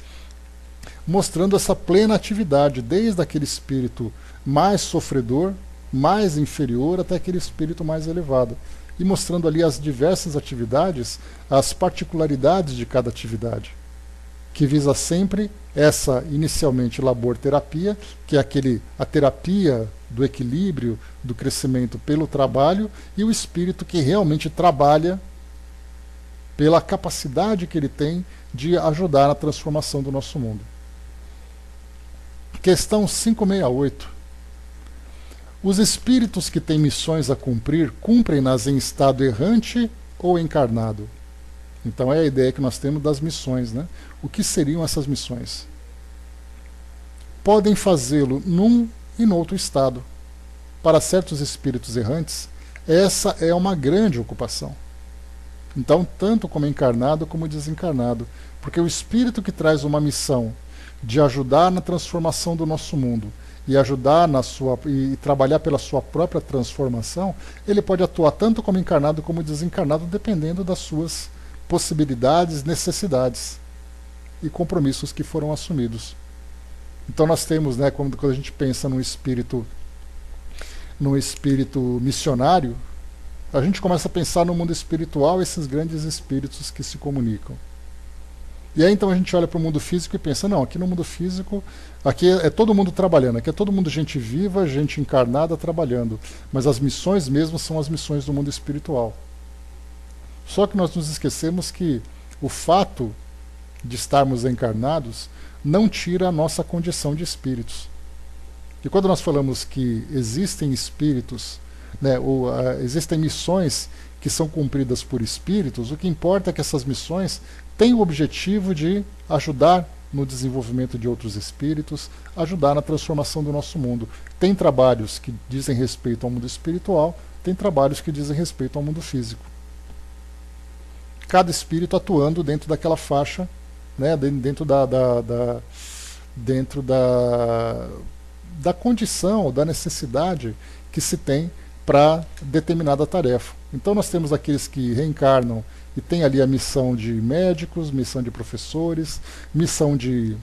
mostrando essa plena atividade, desde aquele espírito mais sofredor, mais inferior, até aquele espírito mais elevado, e mostrando ali as diversas atividades, as particularidades de cada atividade, que visa sempre essa, inicialmente, labor-terapia, que é a terapia do equilíbrio, do crescimento pelo trabalho, e o espírito que realmente trabalha pela capacidade que ele tem de ajudar na transformação do nosso mundo. Questão 568. Os espíritos que têm missões a cumprir, cumprem-nas em estado errante ou encarnado? Então é a ideia que nós temos das missões, né? O que seriam essas missões? Podem fazê-lo num e no outro estado. Para certos espíritos errantes, essa é uma grande ocupação. Então, tanto como encarnado como desencarnado. Porque o espírito que traz uma missão de ajudar na transformação do nosso mundo e ajudar e trabalhar pela sua própria transformação, ele pode atuar tanto como encarnado como desencarnado, dependendo das suas possibilidades, necessidades e compromissos que foram assumidos. Então nós temos, né, quando a gente pensa num espírito missionário, a gente começa a pensar no mundo espiritual, esses grandes espíritos que se comunicam. E aí então a gente olha para o mundo físico e pensa, não, aqui no mundo físico, aqui é todo mundo trabalhando, aqui é todo mundo gente viva, gente encarnada trabalhando. Mas as missões mesmo são as missões do mundo espiritual. Só que nós nos esquecemos que o fato de estarmos encarnados não tira a nossa condição de espíritos. E quando nós falamos que existem espíritos, né, existem missões que são cumpridas por espíritos, o que importa é que essas missões têm o objetivo de ajudar no desenvolvimento de outros espíritos, ajudar na transformação do nosso mundo. Tem trabalhos que dizem respeito ao mundo espiritual, tem trabalhos que dizem respeito ao mundo físico. Cada espírito atuando dentro daquela faixa, né, dentro da condição, da necessidade que se tem para determinada tarefa. Então nós temos aqueles que reencarnam e tem ali a missão de médicos, missão de professores, missão de,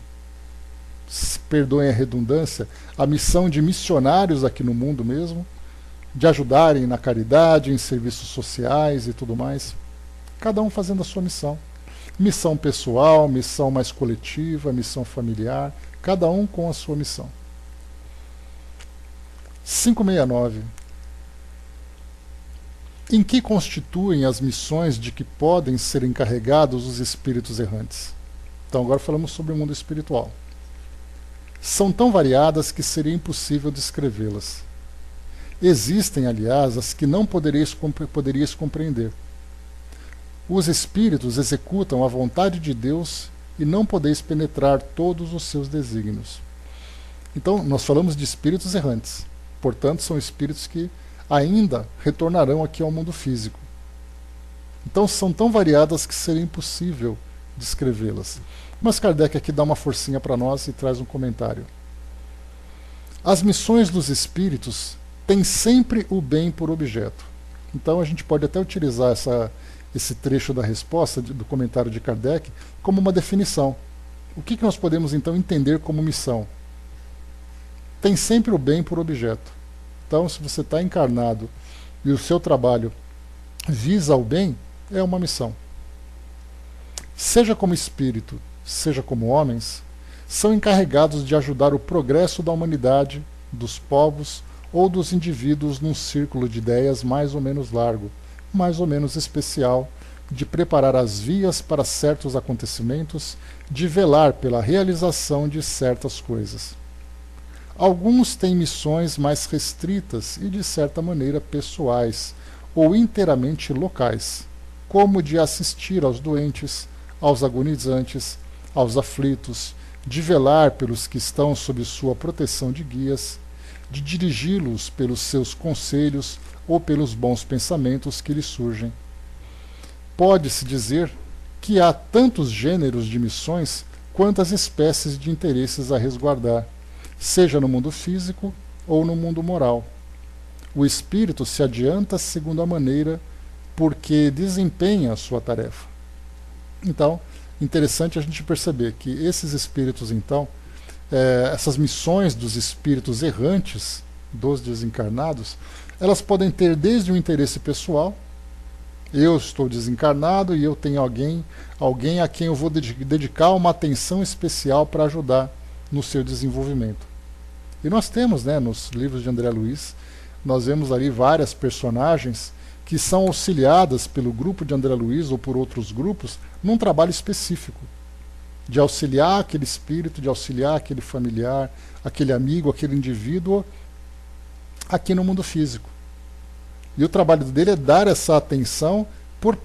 perdoem a redundância, a missão de missionários aqui no mundo mesmo, de ajudarem na caridade, em serviços sociais e tudo mais. Cada um fazendo a sua missão. Missão pessoal, missão mais coletiva, missão familiar, cada um com a sua missão. 569. Em que constituem as missões de que podem ser encarregados os espíritos errantes? Então agora falamos sobre o mundo espiritual. São tão variadas que seria impossível descrevê-las. Existem, aliás, as que não poderias compreender. Os espíritos executam a vontade de Deus e não podeis penetrar todos os seus desígnios. Então, nós falamos de espíritos errantes. Portanto, são espíritos que ainda retornarão aqui ao mundo físico. Então, são tão variadas que seria impossível descrevê-las. Mas Kardec aqui dá uma forcinha para nós e traz um comentário. As missões dos espíritos têm sempre o bem por objeto. Então, a gente pode até utilizar esse trecho da resposta do comentário de Kardec como uma definição. O que nós podemos então entender como missão? Tem sempre o bem por objeto. Então, se você está encarnado e o seu trabalho visa o bem, é uma missão. Seja como espírito, seja como homens, são encarregados de ajudar o progresso da humanidade, dos povos ou dos indivíduos num círculo de ideias mais ou menos largo, mais ou menos especial, de preparar as vias para certos acontecimentos, de velar pela realização de certas coisas. Alguns têm missões mais restritas e, de certa maneira, pessoais, ou inteiramente locais, como de assistir aos doentes, aos agonizantes, aos aflitos, de velar pelos que estão sob sua proteção de guias, de dirigi-los pelos seus conselhos ou pelos bons pensamentos que lhes surgem. Pode-se dizer que há tantos gêneros de missões quantas espécies de interesses a resguardar, seja no mundo físico ou no mundo moral. O espírito se adianta segundo a maneira porque desempenha a sua tarefa. Então, interessante a gente perceber que esses espíritos, então, essas missões dos espíritos errantes, dos desencarnados, elas podem ter desde um interesse pessoal. Eu estou desencarnado e eu tenho alguém a quem eu vou dedicar uma atenção especial para ajudar no seu desenvolvimento. E nós temos, nos livros de André Luiz, nós vemos ali várias personagens que são auxiliadas pelo grupo de André Luiz ou por outros grupos num trabalho específico, de auxiliar aquele espírito, de auxiliar aquele familiar, aquele amigo, aquele indivíduo aqui no mundo físico. E o trabalho dele é dar essa atenção,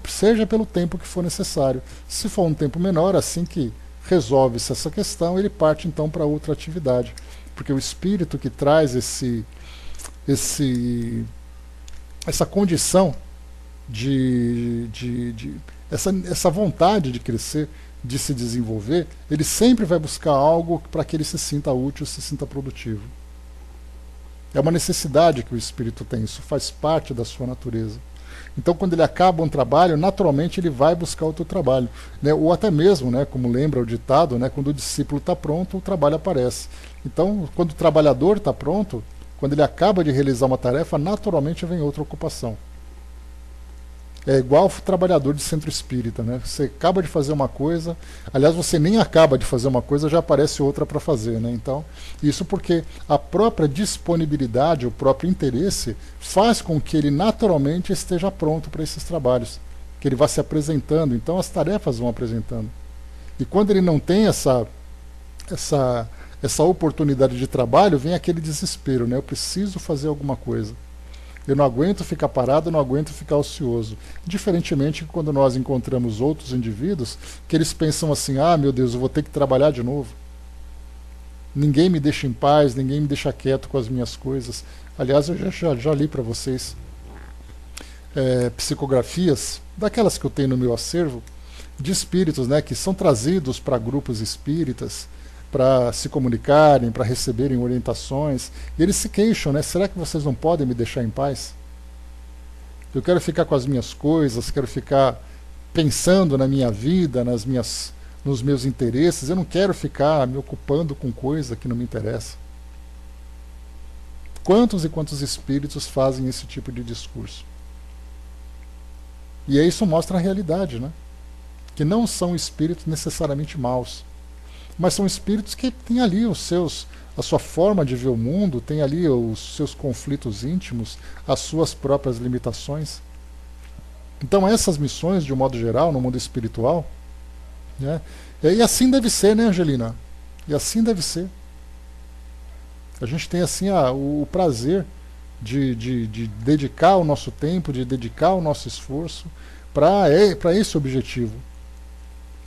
seja pelo tempo que for necessário. Se for um tempo menor, assim que resolve-se essa questão, ele parte então para outra atividade. Porque o espírito que traz essa condição essa vontade de crescer, de se desenvolver, ele sempre vai buscar algo para que ele se sinta útil, se sinta produtivo. É uma necessidade que o espírito tem, isso faz parte da sua natureza. Então, quando ele acaba um trabalho, naturalmente ele vai buscar outro trabalho. Ou até mesmo, como lembra o ditado, quando o discípulo está pronto, o trabalho aparece. Então, quando o trabalhador está pronto, quando ele acaba de realizar uma tarefa, naturalmente vem outra ocupação. É igual o trabalhador de centro espírita. Você acaba de fazer uma coisa, aliás, você nem acaba de fazer uma coisa, já aparece outra para fazer. Então, isso porque a própria disponibilidade, o próprio interesse, faz com que ele naturalmente esteja pronto para esses trabalhos, que ele vá se apresentando, então as tarefas vão apresentando. E quando ele não tem essa oportunidade de trabalho, vem aquele desespero, eu preciso fazer alguma coisa. Eu não aguento ficar parado, eu não aguento ficar ocioso. Diferentemente quando nós encontramos outros indivíduos que eles pensam assim, meu Deus, eu vou ter que trabalhar de novo. Ninguém me deixa em paz, ninguém me deixa quieto com as minhas coisas. Aliás, eu já li para vocês psicografias, daquelas que eu tenho no meu acervo, de espíritos, que são trazidos para grupos espíritas, para se comunicarem, para receberem orientações, e eles se queixam, será que vocês não podem me deixar em paz? Eu quero ficar com as minhas coisas, quero ficar pensando na minha vida, nos meus interesses, eu não quero ficar me ocupando com coisa que não me interessa. Quantos e quantos espíritos fazem esse tipo de discurso? E aí isso mostra a realidade, que não são espíritos necessariamente maus, mas são espíritos que têm ali a sua forma de ver o mundo, têm ali os seus conflitos íntimos, as suas próprias limitações. Então essas missões, de um modo geral, no mundo espiritual, e assim deve ser, Angelina? E assim deve ser. A gente tem assim o prazer de dedicar o nosso tempo, de dedicar o nosso esforço para esse objetivo.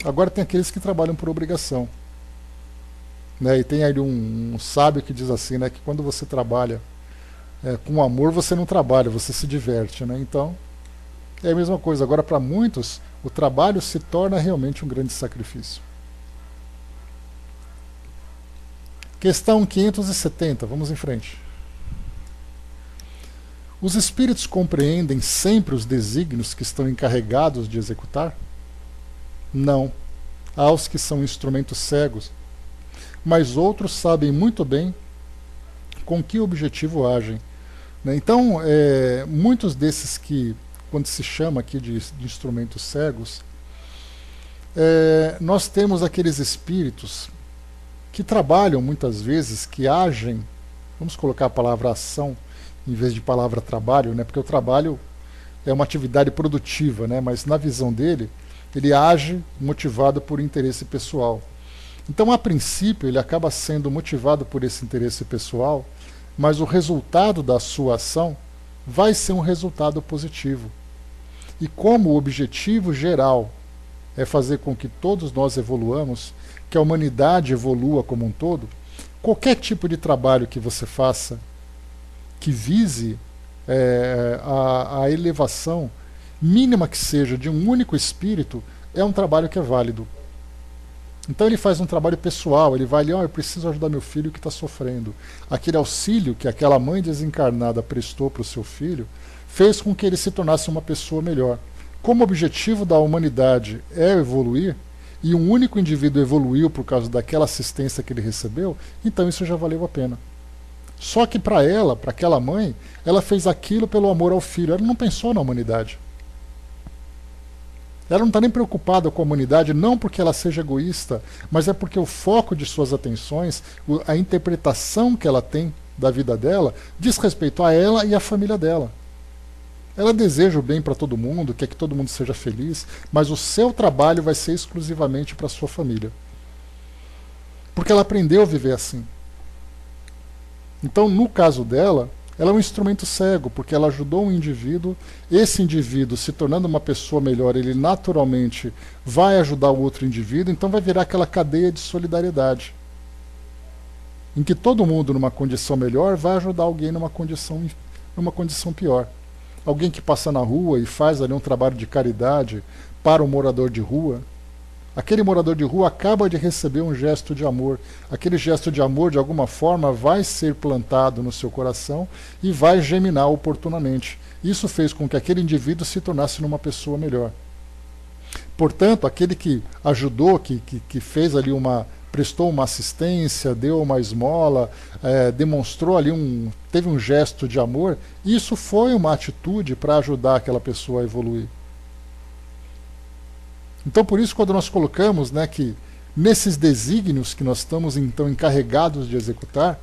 Agora tem aqueles que trabalham por obrigação. Né? E tem aí um sábio que diz assim, né, que quando você trabalha com amor, você não trabalha, você se diverte. Né? Então, é a mesma coisa. Agora, para muitos, o trabalho se torna realmente um grande sacrifício. Questão 570, vamos em frente. Os espíritos compreendem sempre os desígnios que estão encarregados de executar? Não. Há os que são instrumentos cegos, mas outros sabem muito bem com que objetivo agem. Então, muitos desses que, quando se chama aqui de instrumentos cegos, nós temos aqueles espíritos que trabalham muitas vezes, que agem, vamos colocar a palavra ação em vez de palavra trabalho, né? Porque o trabalho é uma atividade produtiva, né? Mas na visão dele, ele age motivado por interesse pessoal. Então, a princípio, ele acaba sendo motivado por esse interesse pessoal, mas o resultado da sua ação vai ser um resultado positivo. E como o objetivo geral é fazer com que todos nós evoluamos, que a humanidade evolua como um todo, qualquer tipo de trabalho que você faça que vise a elevação mínima que seja de um único espírito, é um trabalho que é válido. Então ele faz um trabalho pessoal, ele vai ali, eu preciso ajudar meu filho que está sofrendo. Aquele auxílio que aquela mãe desencarnada prestou para o seu filho, fez com que ele se tornasse uma pessoa melhor. Como o objetivo da humanidade é evoluir, e um único indivíduo evoluiu por causa daquela assistência que ele recebeu, então isso já valeu a pena. Só que para ela, para aquela mãe, ela fez aquilo pelo amor ao filho, ela não pensou na humanidade. Ela não está nem preocupada com a humanidade, não porque ela seja egoísta, mas é porque o foco de suas atenções, a interpretação que ela tem da vida dela, diz respeito a ela e à família dela. Ela deseja o bem para todo mundo, quer que todo mundo seja feliz, mas o seu trabalho vai ser exclusivamente para a sua família. Porque ela aprendeu a viver assim. Então, no caso dela, ela é um instrumento cego, porque ela ajudou um indivíduo, esse indivíduo se tornando uma pessoa melhor, ele naturalmente vai ajudar o outro indivíduo, então vai virar aquela cadeia de solidariedade, em que todo mundo numa condição melhor vai ajudar alguém numa condição pior. Alguém que passa na rua e faz ali um trabalho de caridade para um morador de rua, aquele morador de rua acaba de receber um gesto de amor. Aquele gesto de amor, de alguma forma, vai ser plantado no seu coração e vai germinar oportunamente. Isso fez com que aquele indivíduo se tornasse uma pessoa melhor. Portanto, aquele que ajudou, que fez ali prestou uma assistência, deu uma esmola, demonstrou ali teve um gesto de amor, isso foi uma atitude para ajudar aquela pessoa a evoluir. Então, por isso, quando nós colocamos, né, que nesses desígnios que nós estamos então encarregados de executar,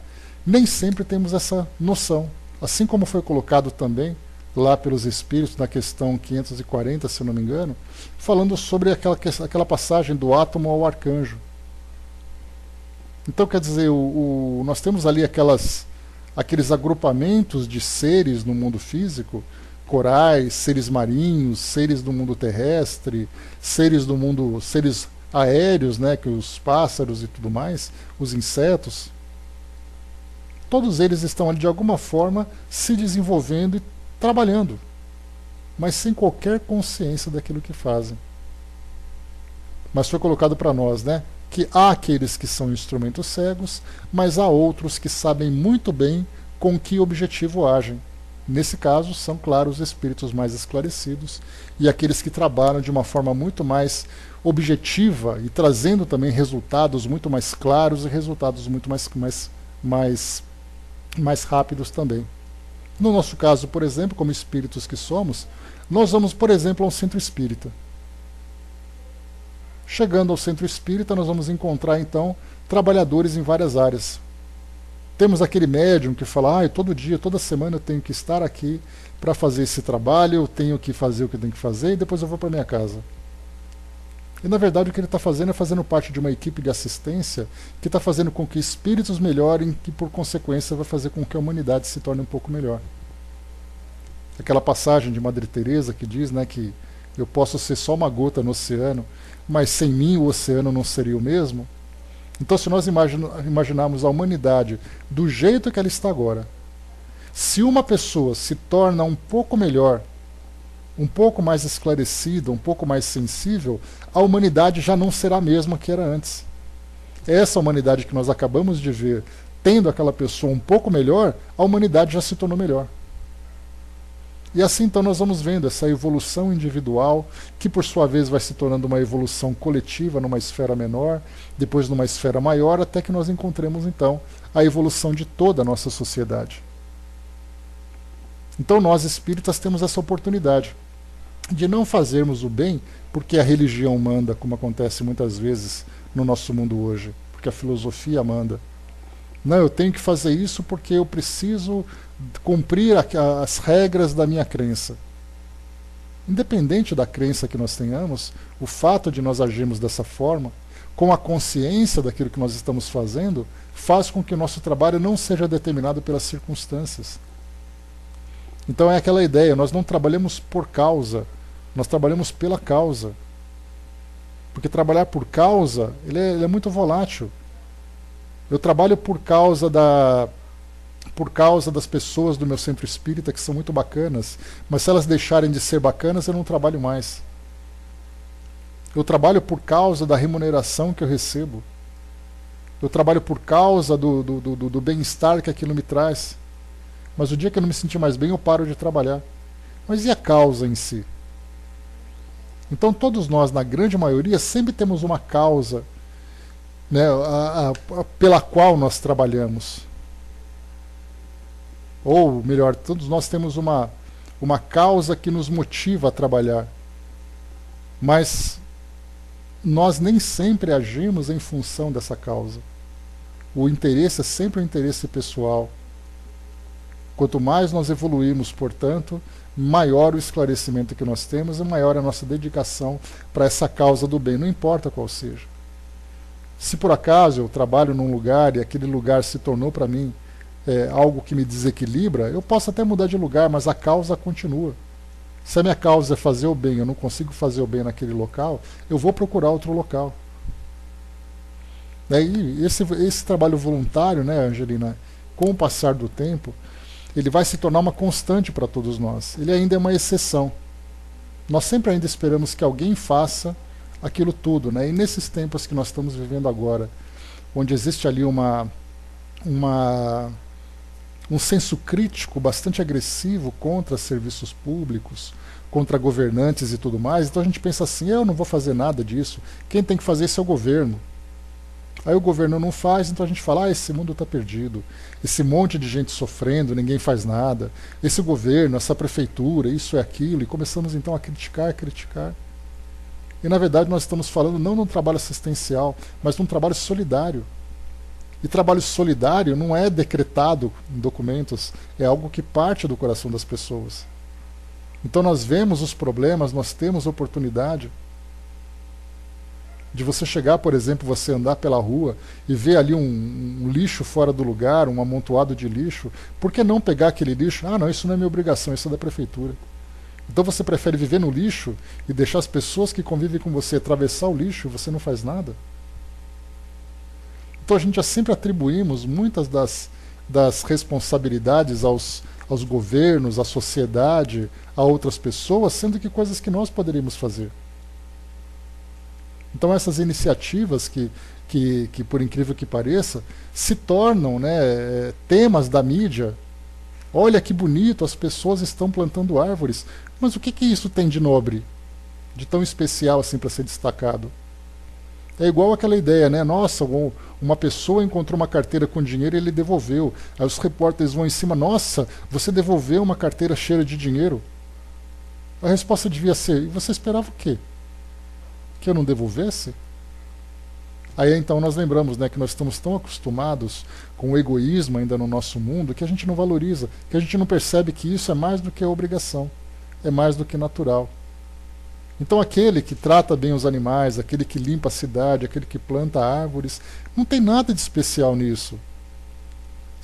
nem sempre temos essa noção. Assim como foi colocado também lá pelos espíritos na questão 540, se não me engano, falando sobre aquela passagem do átomo ao arcanjo. Então, quer dizer, nós temos ali aqueles agrupamentos de seres no mundo físico, corais, seres marinhos, seres do mundo terrestre, seres aéreos, né, que os pássaros e tudo mais, os insetos. Todos eles estão ali de alguma forma se desenvolvendo e trabalhando, mas sem qualquer consciência daquilo que fazem. Mas foi colocado para nós, né, que há aqueles que são instrumentos cegos, mas há outros que sabem muito bem com que objetivo agem. Nesse caso, são, claro, os espíritos mais esclarecidos e aqueles que trabalham de uma forma muito mais objetiva e trazendo também resultados muito mais claros e resultados muito mais rápidos também. No nosso caso, por exemplo, como espíritos que somos, nós vamos, por exemplo, a um centro espírita. Chegando ao centro espírita, nós vamos encontrar, então, trabalhadores em várias áreas. Temos aquele médium que fala, todo dia, toda semana eu tenho que estar aqui para fazer esse trabalho, eu tenho que fazer o que eu tenho que fazer e depois eu vou para minha casa. E, na verdade, o que ele está fazendo é fazendo parte de uma equipe de assistência que está fazendo com que espíritos melhorem e, por consequência, vai fazer com que a humanidade se torne um pouco melhor. Aquela passagem de Madre Teresa que diz, né, que eu posso ser só uma gota no oceano, mas sem mim o oceano não seria o mesmo. Então, se nós imaginarmos a humanidade do jeito que ela está agora, se uma pessoa se torna um pouco melhor, um pouco mais esclarecida, um pouco mais sensível, a humanidade já não será a mesma que era antes. Essa humanidade que nós acabamos de ver, tendo aquela pessoa um pouco melhor, a humanidade já se tornou melhor. E assim então nós vamos vendo essa evolução individual, que por sua vez vai se tornando uma evolução coletiva numa esfera menor, depois numa esfera maior, até que nós encontremos então a evolução de toda a nossa sociedade. Então nós espíritas temos essa oportunidade de não fazermos o bem porque a religião manda, como acontece muitas vezes no nosso mundo hoje, porque a filosofia manda. Não, eu tenho que fazer isso porque eu preciso cumprir as regras da minha crença. Independente da crença que nós tenhamos, o fato de nós agirmos dessa forma, com a consciência daquilo que nós estamos fazendo, faz com que o nosso trabalho não seja determinado pelas circunstâncias. Então é aquela ideia, nós não trabalhamos por causa, nós trabalhamos pela causa. Porque trabalhar por causa, ele é muito volátil. Eu trabalho por causa das pessoas do meu centro espírita, que são muito bacanas, mas se elas deixarem de ser bacanas, eu não trabalho mais. Eu trabalho por causa da remuneração que eu recebo. Eu trabalho por causa do bem-estar que aquilo me traz. Mas o dia que eu não me sentir mais bem, eu paro de trabalhar. Mas e a causa em si? Então todos nós, na grande maioria, sempre temos uma causa, né, pela qual nós trabalhamos. Ou melhor, todos nós temos uma causa que nos motiva a trabalhar. Mas nós nem sempre agimos em função dessa causa. O interesse é sempre um interesse pessoal. Quanto mais nós evoluirmos, portanto, maior o esclarecimento que nós temos e maior a nossa dedicação para essa causa do bem, não importa qual seja. Se por acaso eu trabalho num lugar e aquele lugar se tornou para mim algo que me desequilibra, eu posso até mudar de lugar, mas a causa continua. Se a minha causa é fazer o bem, eu não consigo fazer o bem naquele local, eu vou procurar outro local. Daí, esse trabalho voluntário, né, Angelina, com o passar do tempo, ele vai se tornar uma constante para todos nós. Ele ainda é uma exceção. Nós sempre ainda esperamos que alguém faça aquilo tudo, né? E nesses tempos que nós estamos vivendo agora, onde existe ali um senso crítico bastante agressivo contra serviços públicos, contra governantes e tudo mais, então a gente pensa assim, eu não vou fazer nada disso, quem tem que fazer isso é o governo. Aí o governo não faz, então a gente fala, esse mundo está perdido, esse monte de gente sofrendo, ninguém faz nada, esse governo, essa prefeitura, isso é aquilo, e começamos então a criticar. E na verdade nós estamos falando não de um trabalho assistencial, mas de um trabalho solidário. E trabalho solidário não é decretado em documentos, é algo que parte do coração das pessoas. Então nós vemos os problemas, nós temos oportunidade de você chegar, por exemplo, você andar pela rua e ver ali um lixo fora do lugar, um amontoado de lixo, por que não pegar aquele lixo? Ah, não, isso não é minha obrigação, isso é da prefeitura. Então você prefere viver no lixo e deixar as pessoas que convivem com você atravessar o lixo e você não faz nada? Então a gente já sempre atribuímos muitas das responsabilidades aos governos, à sociedade, a outras pessoas, sendo que coisas que nós poderíamos fazer. Então essas iniciativas que por incrível que pareça, se tornam, né, temas da mídia. Olha que bonito, as pessoas estão plantando árvores. Mas o que isso tem de nobre? De tão especial assim para ser destacado? É igual aquela ideia, né? Nossa, uma pessoa encontrou uma carteira com dinheiro e ele devolveu. Aí os repórteres vão em cima, nossa, você devolveu uma carteira cheia de dinheiro? A resposta devia ser, e você esperava o quê? Que eu não devolvesse? Aí então nós lembramos, né, que nós estamos tão acostumados com o egoísmo ainda no nosso mundo que a gente não valoriza, que a gente não percebe que isso é mais do que a obrigação, é mais do que natural. Então aquele que trata bem os animais, aquele que limpa a cidade, aquele que planta árvores, não tem nada de especial nisso.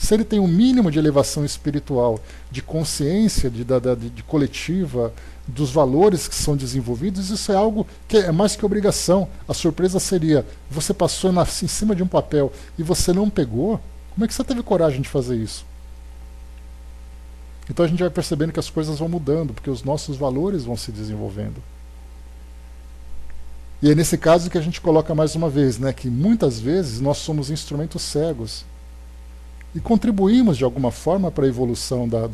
se ele tem um mínimo de elevação espiritual, de consciência, de coletiva, dos valores que são desenvolvidos, isso é algo que é mais que obrigação. A surpresa seria, você passou em cima de um papel e você não pegou, como é que você teve coragem de fazer isso? Então a gente vai percebendo que as coisas vão mudando, porque os nossos valores vão se desenvolvendo. E é nesse caso que a gente coloca mais uma vez, né, que muitas vezes nós somos instrumentos cegos e contribuímos de alguma forma para a evolução da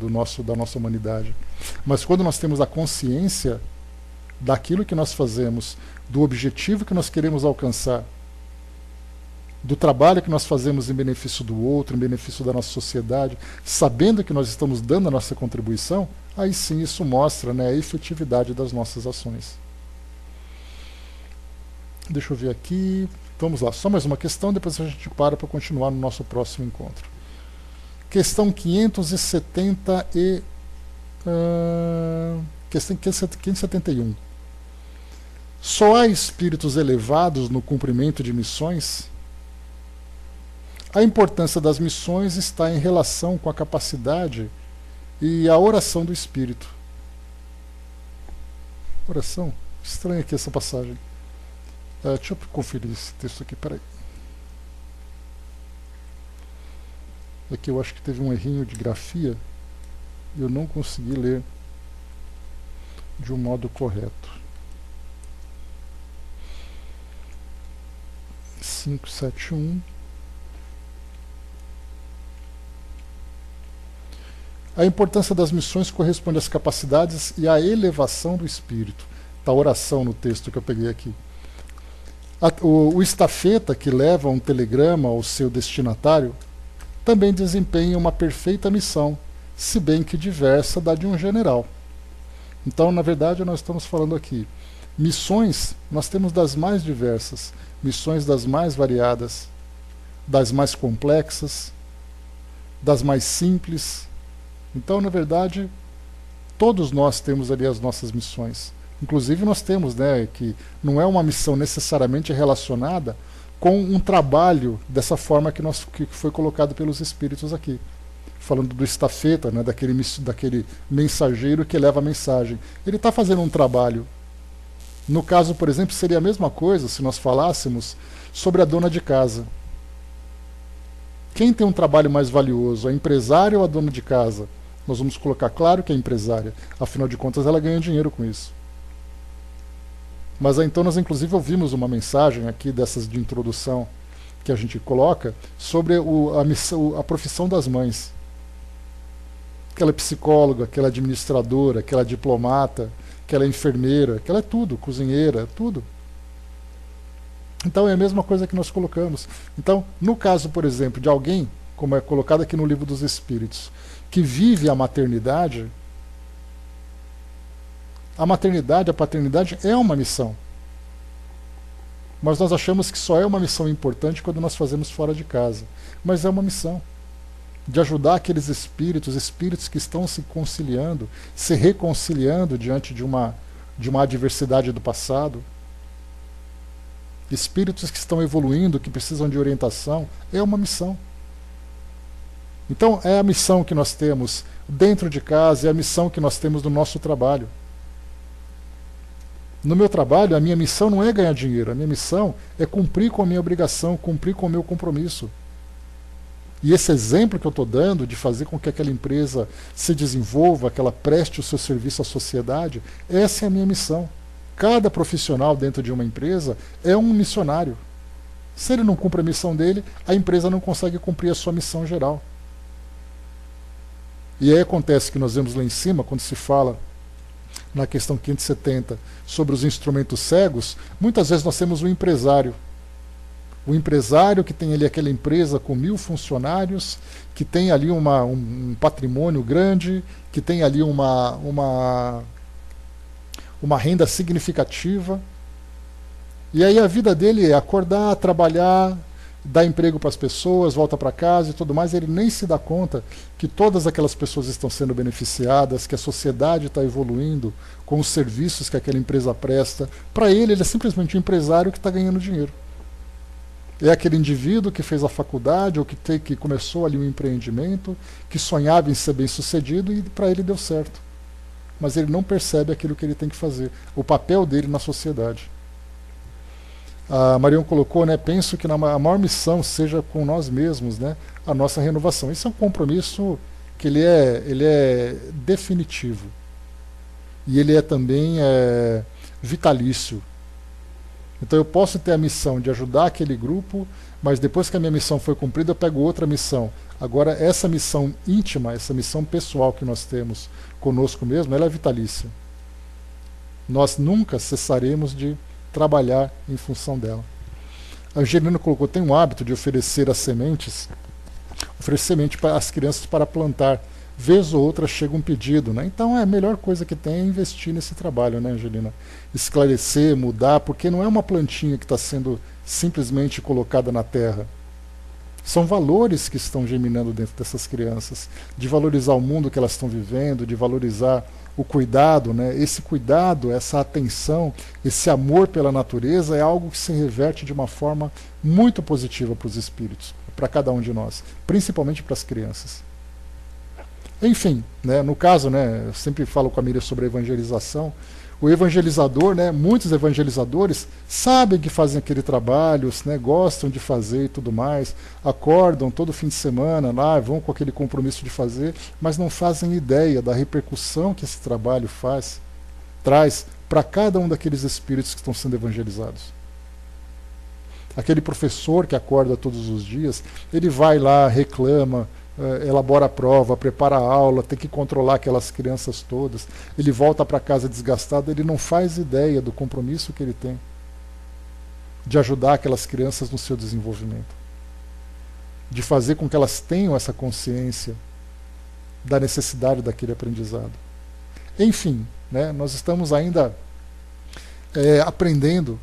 nossa humanidade. Mas quando nós temos a consciência daquilo que nós fazemos, do objetivo que nós queremos alcançar, do trabalho que nós fazemos em benefício do outro, em benefício da nossa sociedade, sabendo que nós estamos dando a nossa contribuição, aí sim isso mostra, né, a efetividade das nossas ações. Deixa eu ver aqui. Vamos lá, só mais uma questão, depois a gente para continuar no nosso próximo encontro. Questão 571. Só há espíritos elevados no cumprimento de missões? A importância das missões está em relação com a capacidade e a oração do espírito. Oração? Estranha aqui essa passagem. Deixa eu conferir esse texto aqui, peraí. Aqui eu acho que teve um errinho de grafia e eu não consegui ler de um modo correto. 571. A importância das missões corresponde às capacidades e à elevação do espírito. Está a oração no texto que eu peguei aqui. O estafeta que leva um telegrama ao seu destinatário também desempenha uma perfeita missão, se bem que diversa da de um general. Então, na verdade, nós estamos falando aqui. Missões, nós temos das mais diversas, missões das mais variadas, das mais complexas, das mais simples. Então, na verdade, todos nós temos ali as nossas missões. Inclusive nós temos, né, que não é uma missão necessariamente relacionada com um trabalho dessa forma que foi colocado pelos espíritos aqui. Falando do estafeta, né, daquele mensageiro que leva a mensagem. Ele está fazendo um trabalho. No caso, por exemplo, seria a mesma coisa se nós falássemos sobre a dona de casa. Quem tem um trabalho mais valioso, a empresária ou a dona de casa? Nós vamos colocar claro que é a empresária. Afinal de contas, ela ganha dinheiro com isso. Mas então nós inclusive ouvimos uma mensagem aqui dessas de introdução que a gente coloca sobre a profissão das mães. Que ela é psicóloga, que ela é administradora, que ela é diplomata, que ela é enfermeira, que ela é tudo, cozinheira, tudo. Então é a mesma coisa que nós colocamos. Então, no caso, por exemplo, de alguém, como é colocado aqui no Livro dos Espíritos, que vive a maternidade, a maternidade, a paternidade é uma missão. Mas nós achamos que só é uma missão importante quando nós fazemos fora de casa. Mas é uma missão de ajudar aqueles espíritos que estão se conciliando, se reconciliando diante de uma adversidade do passado. Espíritos que estão evoluindo, que precisam de orientação, é uma missão. Então é a missão que nós temos dentro de casa, é a missão que nós temos no nosso trabalho. No meu trabalho, a minha missão não é ganhar dinheiro, a minha missão é cumprir com a minha obrigação, cumprir com o meu compromisso. E esse exemplo que eu estou dando de fazer com que aquela empresa se desenvolva, que ela preste o seu serviço à sociedade, essa é a minha missão. Cada profissional dentro de uma empresa é um missionário. Se ele não cumpre a missão dele, a empresa não consegue cumprir a sua missão geral. E aí acontece que nós vemos lá em cima, quando se fala na questão 570 sobre os instrumentos cegos, muitas vezes nós temos um empresário. O empresário que tem ali aquela empresa com 1000 funcionários, que tem ali um patrimônio grande, que tem ali uma renda significativa. E aí a vida dele é acordar, trabalhar, dar emprego para as pessoas, volta para casa e tudo mais. Ele nem se dá conta que todas aquelas pessoas estão sendo beneficiadas, que a sociedade está evoluindo com os serviços que aquela empresa presta. Para ele é simplesmente um empresário que está ganhando dinheiro. É aquele indivíduo que fez a faculdade ou que começou ali um empreendimento, que sonhava em ser bem-sucedido e para ele deu certo. Mas ele não percebe aquilo que ele tem que fazer, o papel dele na sociedade. A Marion colocou, né, penso que a maior missão seja com nós mesmos, né, a nossa renovação. Isso é um compromisso que ele é definitivo. E ele é também vitalício. Então eu posso ter a missão de ajudar aquele grupo, mas depois que a minha missão foi cumprida, eu pego outra missão. Agora, essa missão íntima, essa missão pessoal que nós temos conosco mesmo, ela é vitalícia. Nós nunca cessaremos de trabalhar em função dela. A Angelina colocou, tem um hábito de oferecer as sementes, oferecer semente para as crianças para plantar. Vez ou outra chega um pedido, né? Então a melhor coisa que tem é investir nesse trabalho, né, Angelina? Esclarecer, mudar, porque não é uma plantinha que está sendo simplesmente colocada na terra. São valores que estão germinando dentro dessas crianças, de valorizar o mundo que elas estão vivendo, de valorizar o cuidado, né? Esse cuidado, essa atenção, esse amor pela natureza é algo que se reverte de uma forma muito positiva para os espíritos, para cada um de nós, principalmente para as crianças. Enfim, né, no caso, né, eu sempre falo com a Miriam sobre a evangelização. O evangelizador, né, muitos evangelizadores sabem que fazem aquele trabalho, né, gostam de fazer e tudo mais, acordam todo fim de semana lá, vão com aquele compromisso de fazer, mas não fazem ideia da repercussão que esse trabalho traz para cada um daqueles espíritos que estão sendo evangelizados. Aquele professor que acorda todos os dias, ele vai lá, reclama, elabora a prova, prepara a aula, tem que controlar aquelas crianças todas, ele volta para casa desgastado, ele não faz ideia do compromisso que ele tem de ajudar aquelas crianças no seu desenvolvimento, de fazer com que elas tenham essa consciência da necessidade daquele aprendizado. Enfim, né, nós estamos ainda aprendendo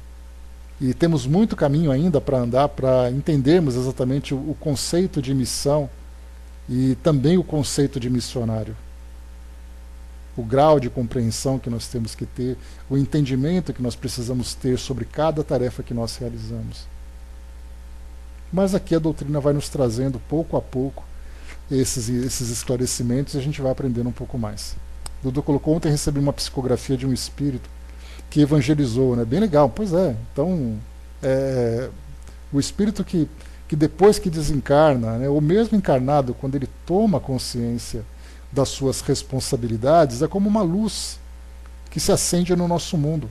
e temos muito caminho ainda para andar, para entendermos exatamente o conceito de missão e também o conceito de missionário. O grau de compreensão que nós temos que ter, o entendimento que nós precisamos ter sobre cada tarefa que nós realizamos. Mas aqui a doutrina vai nos trazendo pouco a pouco esses esclarecimentos e a gente vai aprendendo um pouco mais. O Dudu colocou, ontem recebi uma psicografia de um espírito que evangelizou, né? Bem legal. Pois é, então o espírito que depois que desencarna, né, ou mesmo encarnado, quando ele toma consciência das suas responsabilidades, é como uma luz que se acende no nosso mundo.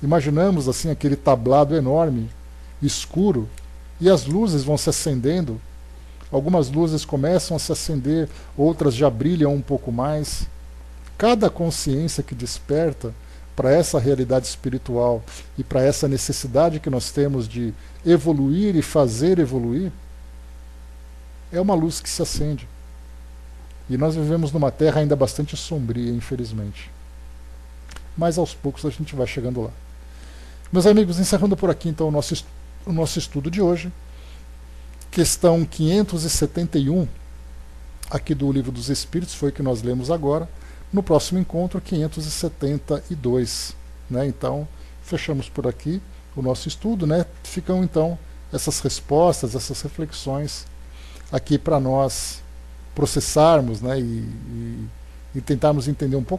Imaginamos assim aquele tablado enorme, escuro, e as luzes vão se acendendo. Algumas luzes começam a se acender, outras já brilham um pouco mais. Cada consciência que desperta para essa realidade espiritual e para essa necessidade que nós temos de evoluir e fazer evoluir, é uma luz que se acende. E nós vivemos numa terra ainda bastante sombria, infelizmente. Mas aos poucos a gente vai chegando lá. Meus amigos, encerrando por aqui então o nosso estudo de hoje. Questão 571, aqui do Livro dos Espíritos, foi o que nós lemos agora. No próximo encontro, 572. Né? Então, fechamos por aqui o nosso estudo. Né? Ficam, então, essas respostas, essas reflexões aqui para nós processarmos, né? e tentarmos entender um pouco